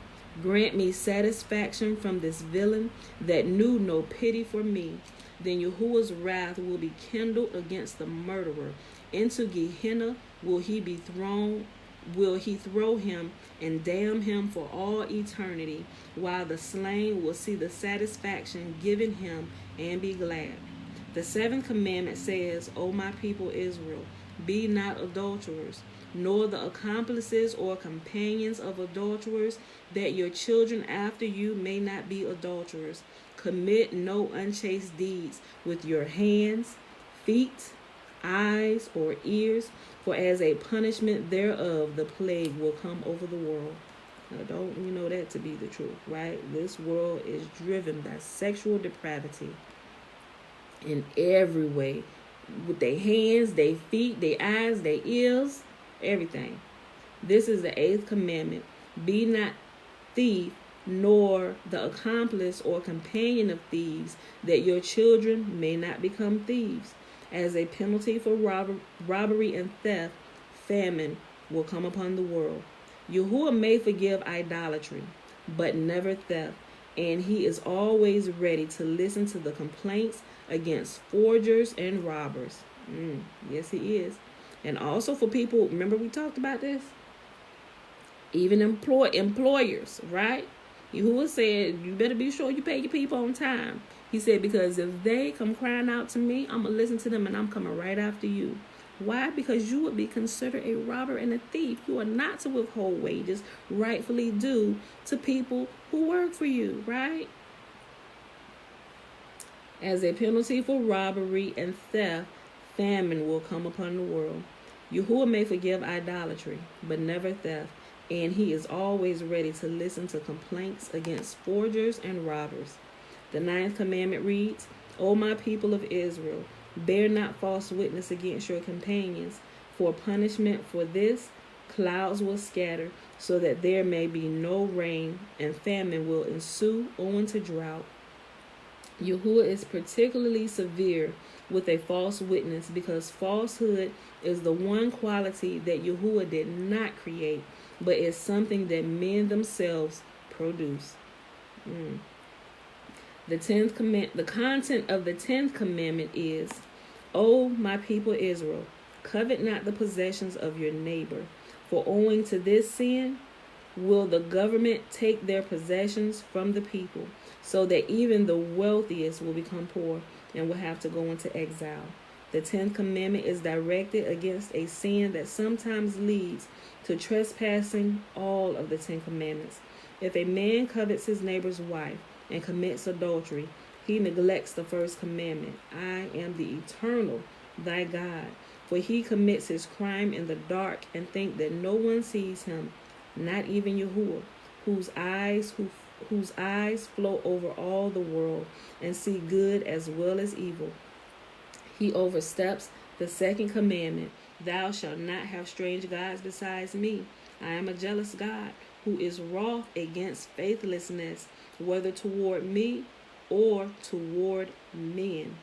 Grant me satisfaction from this villain that knew no pity for me. Then Yahuwah's wrath will be kindled against the murderer. Into Gehenna will he throw him and damn him for all eternity, while the slain will see the satisfaction given him and be glad. The 7th commandment says, O my people Israel, be not adulterers, nor the accomplices or companions of adulterers, that your children after you may not be adulterers. Commit no unchaste deeds with your hands, feet, eyes, or ears, for as a punishment thereof the plague will come over the world. Now, don't you know that to be the truth, right? This world is driven by sexual depravity in every way, with their hands, their feet, their eyes, their ears, everything. This is the 8th commandment. Be not thief, nor the accomplice or companion of thieves, that your children may not become thieves. As a penalty for robbery and theft, famine will come upon the world. Yahuwah may forgive idolatry, but never theft, and he is always ready to listen to the complaints against forgers and robbers. Yes, he is. And also for people, remember we talked about this? Even employers, right? Yahuwah said, you better be sure you pay your people on time. He said, because if they come crying out to me, I'm going to listen to them and I'm coming right after you. Why? Because you would be considered a robber and a thief. You are not to withhold wages rightfully due to people who work for you, right? As a penalty for robbery and theft, famine will come upon the world. Yahuwah may forgive idolatry, but never theft, and he is always ready to listen to complaints against forgers and robbers. The 9th commandment reads, O my people of Israel, bear not false witness against your companions. For punishment for this, clouds will scatter, so that there may be no rain, and famine will ensue owing to drought. Yahuwah is particularly severe with a false witness because falsehood is the one quality that Yahuwah did not create, but is something that men themselves produce. The content of the 10th commandment is, O my people Israel, covet not the possessions of your neighbor, for owing to this sin will the government take their possessions from the people, so that even the wealthiest will become poor and will have to go into exile. The 10th commandment is directed against a sin that sometimes leads to trespassing all of the 10 commandments. If a man covets his neighbor's wife and commits adultery, he neglects the first commandment. I am the eternal, thy God. For he commits his crime in the dark and think that no one sees him, not even Yahuwah, whose eyes flow over all the world and see good as well as evil. He oversteps the 2nd commandment. Thou shalt not have strange gods besides me. I am a jealous God, who is wroth against faithlessness, whether toward me or toward men.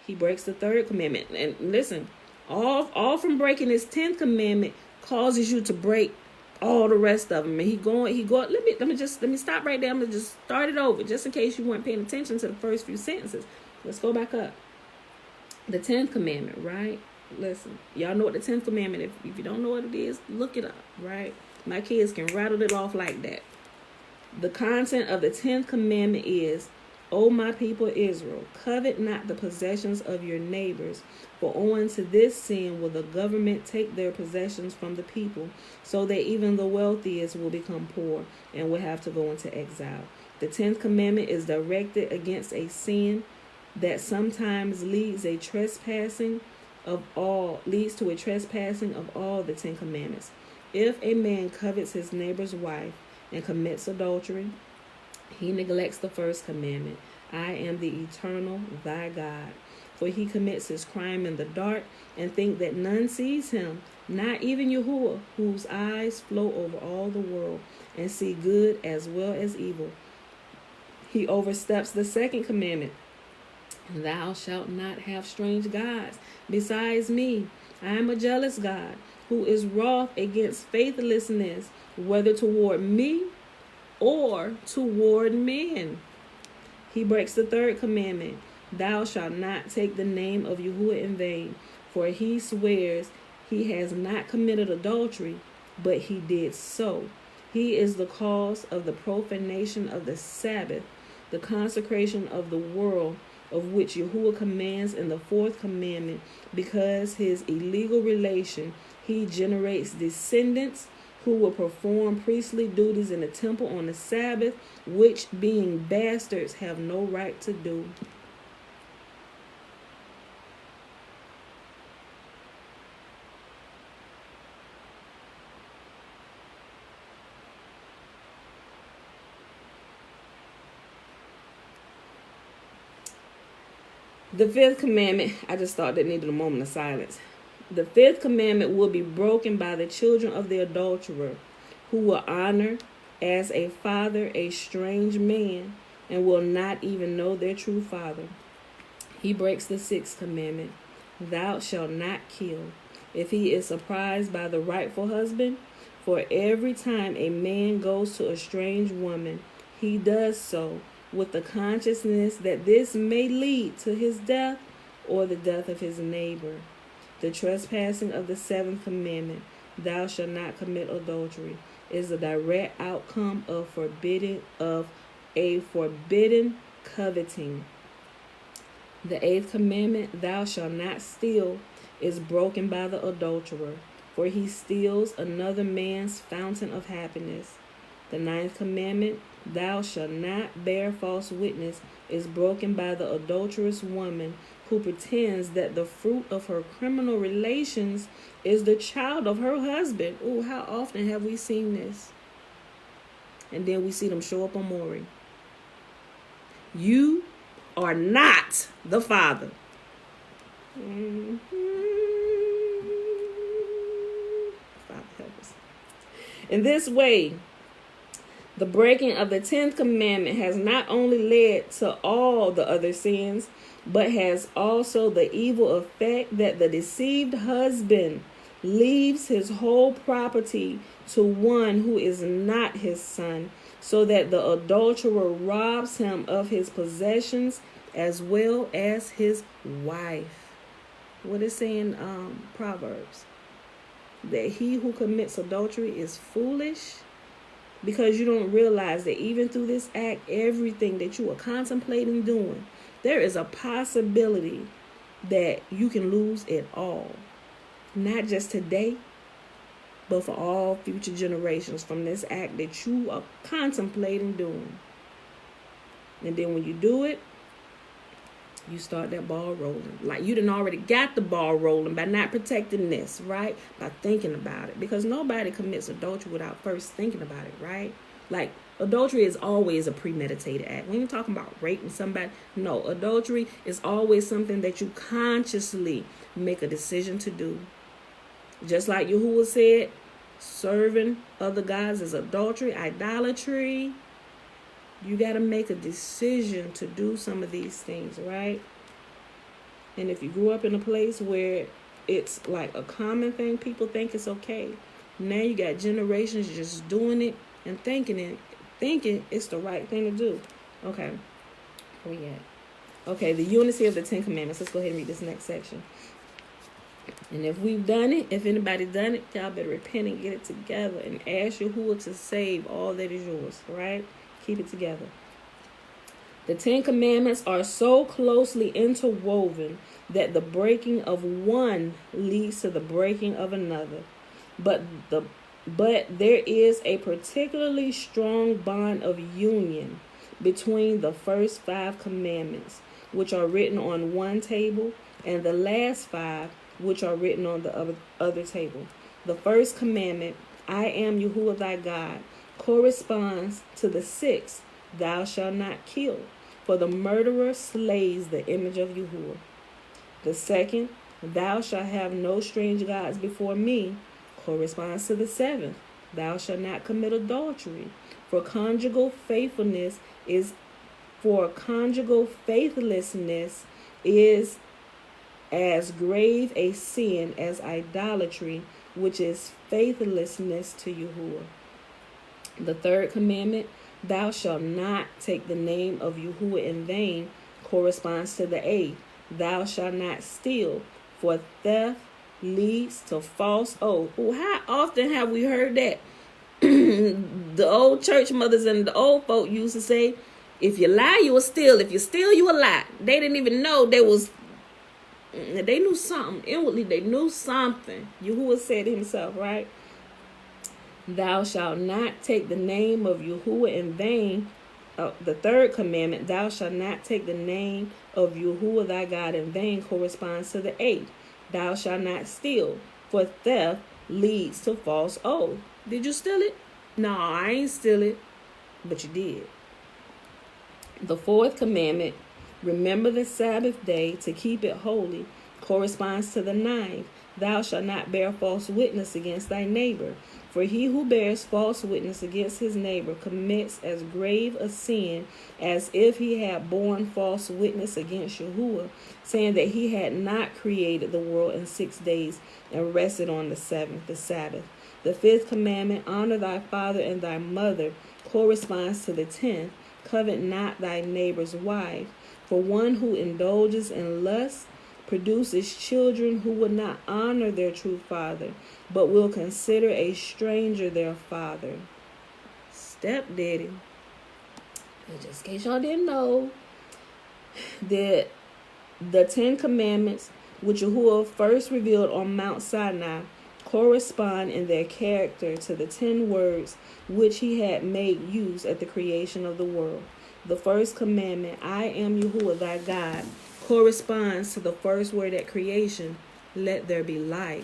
He breaks the 3rd commandment. And listen, all from breaking his 10th commandment causes you to break all the rest of them. And he going. Let me stop right there. I'm gonna just start it over, just in case you weren't paying attention to the first few sentences. Let's go back up. The 10th commandment, right? Listen, y'all know what the 10th commandment. If you don't know what it is, look it up, right? My kids can rattle it off like that. The content of the 10th commandment is, O my people Israel, covet not the possessions of your neighbors, for owing to this sin will the government take their possessions from the people, so that even the wealthiest will become poor and will have to go into exile. The 10th commandment is directed against a sin that sometimes leads to a trespassing of all the 10 commandments. If a man covets his neighbor's wife and commits adultery, he neglects the first commandment. I am the eternal, thy God. For he commits his crime in the dark and think that none sees him, not even Yahuwah, whose eyes flow over all the world and see good as well as evil. He oversteps the 2nd commandment. Thou shalt not have strange gods besides me. I am a jealous God, who is wroth against faithlessness, whether toward me or toward men. He breaks the 3rd commandment. Thou shalt not take the name of Yahuwah in vain, for he swears he has not committed adultery, but he did so. He is the cause of the profanation of the Sabbath, the consecration of the world, of which Yahuwah commands in the 4th commandment. Because his illegal relation, he generates descendants who will perform priestly duties in the temple on the Sabbath, which being bastards have no right to do. The 5th commandment, I just thought that needed a moment of silence. The 5th commandment will be broken by the children of the adulterer, who will honor as a father a strange man and will not even know their true father. He breaks the 6th commandment. Thou shalt not kill. If he is surprised by the rightful husband, for every time a man goes to a strange woman, he does so with the consciousness that this may lead to his death or the death of his neighbor. The trespassing of the 7th commandment, thou shalt not commit adultery, is a direct outcome of a forbidden coveting. The 8th commandment, thou shalt not steal, is broken by the adulterer, for he steals another man's fountain of happiness. The ninth commandment, thou shalt not bear false witness, is broken by the adulterous woman who pretends that the fruit of her criminal relations is the child of her husband. Oh, how often have we seen this? And then we see them show up on Maury. You are not the father. Mm-hmm. Father help us. In this way, the breaking of the 10th commandment has not only led to all the other sins, but has also the evil effect that the deceived husband leaves his whole property to one who is not his son, so that the adulterer robs him of his possessions as well as his wife. What is saying Proverbs? That he who commits adultery is foolish, because you don't realize that even through this act, everything that you are contemplating doing, there is a possibility that you can lose it all. Not just today, but for all future generations from this act that you are contemplating doing. And then when you do it, you start that ball rolling. Like you done already got the ball rolling by not protecting this, right? By thinking about it. Because nobody commits adultery without first thinking about it, right? Like adultery is always a premeditated act. When you're talking about raping somebody, no, adultery is always something that you consciously make a decision to do. Just like Yahuwah said, serving other gods is adultery, idolatry. You got to make a decision to do some of these things, right? And if you grew up in a place where it's like a common thing, people think it's okay. Now you got generations just doing it and thinking it's the right thing to do. Okay, where we at? Okay, the unity of the 10 commandments. Let's go ahead and read this next section. And if we've done it, if anybody done it, y'all better repent and get it together and ask Yahuwah to save all that is yours, right? Keep it together. The 10 commandments are so closely interwoven that the breaking of one leads to the breaking of another. But there is a particularly strong bond of union between the first 5 commandments, which are written on one table, and the last 5, which are written on the other table. The first commandment, I am Yahuwah thy God, corresponds to the 6th, thou shalt not kill, for the murderer slays the image of Yahuwah. The second, thou shalt have no strange gods before me, corresponds to the 7th, thou shalt not commit adultery, for conjugal faithlessness is as grave a sin as idolatry, which is faithlessness to Yahuwah. The third commandment, thou shalt not take the name of Yahuwah in vain, corresponds to the 8th, thou shalt not steal, for theft leads to false oath. Well, how often have we heard that? The old church mothers and the old folk used to say, if you lie, you will steal. If you steal, you will lie. They didn't even know they knew something. Inwardly, they knew something. Yahuwah said himself, right? Thou shalt not take the name of Yahuwah in vain. The third commandment, thou shalt not take the name of Yahuwah thy God in vain, corresponds to the 8th. Thou shalt not steal, for theft leads to false oath. Did you steal it? No, I ain't steal it. But you did. The fourth commandment, remember the Sabbath day to keep it holy, corresponds to the 9th. Thou shalt not bear false witness against thy neighbor. For he who bears false witness against his neighbor commits as grave a sin as if he had borne false witness against Yahuwah, saying that he had not created the world in 6 days and rested on the 7th, the Sabbath. The 5th commandment, honor thy father and thy mother, corresponds to the 10th. Covet not thy neighbor's wife. For one who indulges in lust produces children who would not honor their true father, but will consider a stranger their father. Stepdaddy. And just in case y'all didn't know, that the 10 commandments which Yahuwah first revealed on Mount Sinai, correspond in their character to the 10 words which he had made use at the creation of the world. The first commandment, I am Yahuwah thy God, corresponds to the first word at creation, let there be light.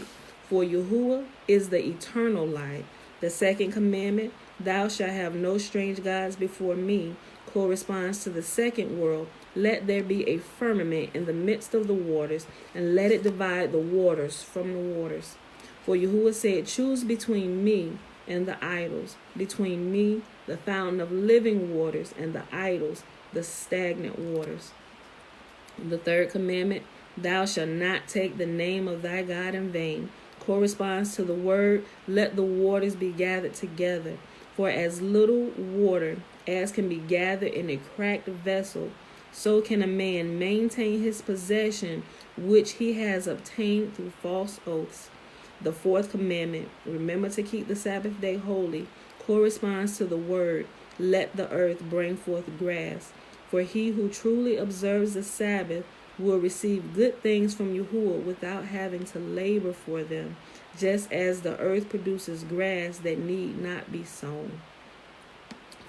For Yahuwah is the eternal light. The second commandment, thou shalt have no strange gods before me, corresponds to the second world, let there be a firmament in the midst of the waters, and let it divide the waters from the waters. For Yahuwah said, choose between me and the idols, between me, the fountain of living waters, and the idols, the stagnant waters. The third commandment, thou shalt not take the name of thy God in vain, corresponds to the word, let the waters be gathered together. For as little water as can be gathered in a cracked vessel, so can a man maintain his possession which he has obtained through false oaths. The fourth commandment, remember to keep the Sabbath day holy, corresponds to the word, let the earth bring forth grass. For he who truly observes the Sabbath will receive good things from Yahuwah without having to labor for them, just as the earth produces grass that need not be sown.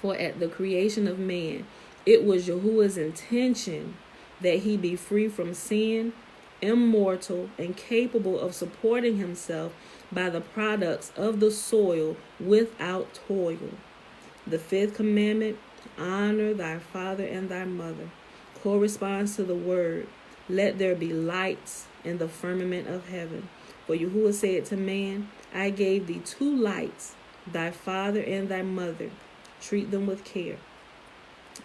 For at the creation of man, it was Yahuwah's intention that he be free from sin, immortal, and capable of supporting himself by the products of the soil without toil. The fifth commandment, honor thy father and thy mother, corresponds to the word, let there be lights in the firmament of heaven. For Yahuwah said to man, I gave thee 2 lights, thy father and thy mother. Treat them with care.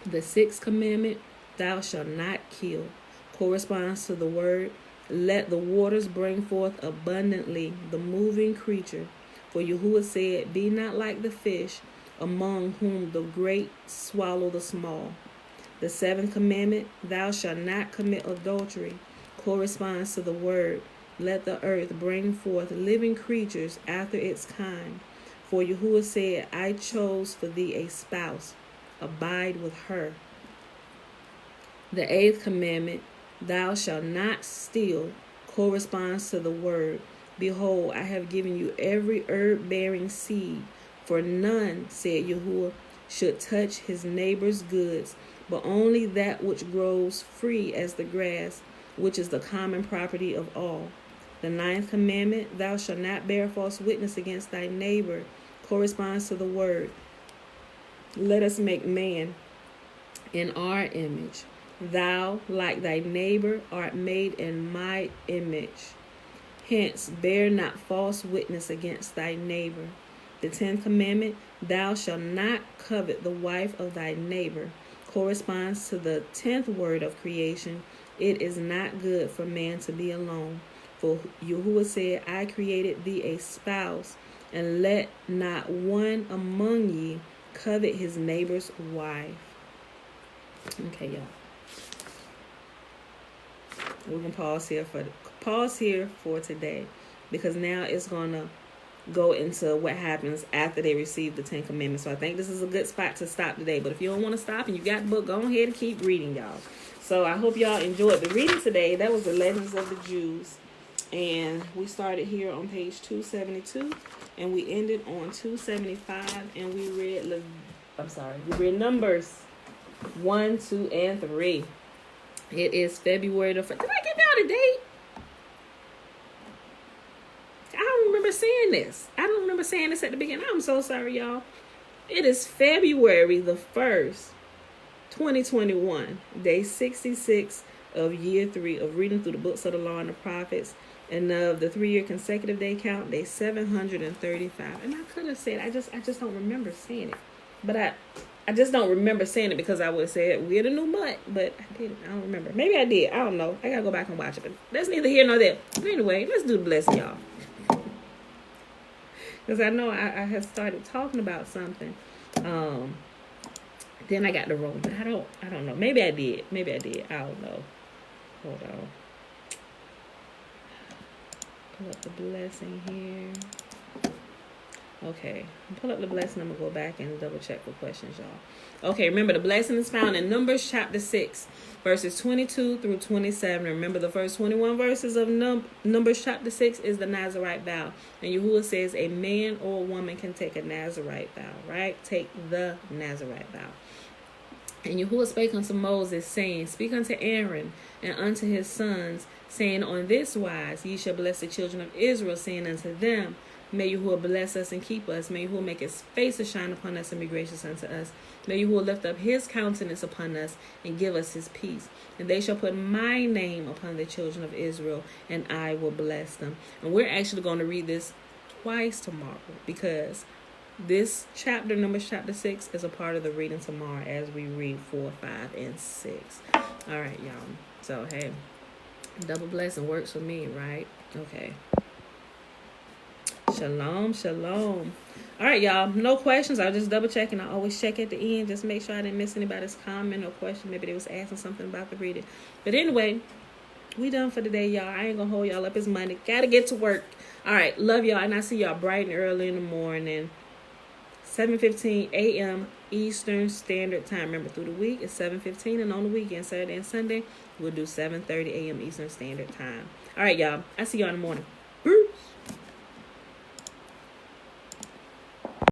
The sixth commandment, thou shalt not kill, corresponds to the word, let the waters bring forth abundantly the moving creature. For Yahuwah said, be not like the fish, among whom the great swallow the small. The seventh commandment, thou shalt not commit adultery, corresponds to the word, let the earth bring forth living creatures after its kind. For Yahuwah said, I chose for thee a spouse, abide with her. The eighth commandment, thou shalt not steal, corresponds to the word, behold, I have given you every herb-bearing seed, for none, said Yahuwah, should touch his neighbor's goods, but only that which grows free as the grass, which is the common property of all. The ninth commandment, thou shalt not bear false witness against thy neighbor, corresponds to the word, let us make man in our image. Thou, like thy neighbor, art made in my image. Hence, bear not false witness against thy neighbor. The 10th commandment, thou shalt not covet the wife of thy neighbor, corresponds to the 10th word of creation, it is not good for man to be alone. For Yahuwah said, I created thee a spouse, and let not one among ye covet his neighbor's wife. Okay, y'all. We're gonna pause here for today, because now it's gonna go into what happens after they receive the 10 commandments. So I think this is a good spot to stop today. But if you don't want to stop and you got the book, go ahead and keep reading, y'all. So I hope y'all enjoyed the reading today. That was the Legends of the Jews. And we started here on page 272, and we ended on 275, and we read Numbers 1, 2, and 3. It is February the 1st. Did I give y'all the date? I don't remember saying this. I don't remember saying this at the beginning. I'm so sorry, y'all. It is February the 1st, 2021, day 66 of year 3 of reading through the books of the law and the prophets, and of the 3-year consecutive day count, day 735. And I could have said, I just don't remember saying it. But I just don't remember saying it, because I would have said we're the new month, but I didn't. I don't remember. Maybe I did. I don't know. I gotta go back and watch it. But that's neither here nor there. But anyway, let's do the blessing, y'all. Because I know I have started talking about something. Then I got the roll. But I don't know. Maybe I did. I don't know. Hold on. Pull up the blessing here. Okay, pull up the blessing. I'm going to go back and double check for questions, y'all. Okay, remember the blessing is found in Numbers chapter 6, verses 22 through 27. Remember the first 21 verses of Numbers chapter 6 is the Nazirite vow. And Yahuwah says a man or a woman can take a Nazirite vow, right? Take the Nazirite vow. And Yahuwah spake unto Moses, saying, Speak unto Aaron and unto his sons, saying, On this wise ye shall bless the children of Israel, saying unto them, May Yahuwah bless us and keep us. May Yahuwah make his face to shine upon us and be gracious unto us. May Yahuwah lift up his countenance upon us and give us his peace. And they shall put my name upon the children of Israel, and I will bless them. And we're actually going to read this twice tomorrow, because this chapter, Numbers chapter 6, is a part of the reading tomorrow as we read 4, 5, and 6. All right, y'all. So, hey, double blessing works for me, right? Okay. Shalom, shalom. All right, y'all. No questions. I'll just double check, and I always check at the end. Just make sure I didn't miss anybody's comment or question. Maybe they was asking something about the reading. But anyway, we done for today, y'all. I ain't gonna hold y'all up. It's Monday. Gotta get to work. All right. Love y'all, and I see y'all bright and early in the morning. 7:15 a.m. Eastern Standard Time. Remember, through the week, it's 7:15, and on the weekend, Saturday and Sunday, we'll do 7:30 a.m. Eastern Standard Time. All right, y'all. I see y'all in the morning.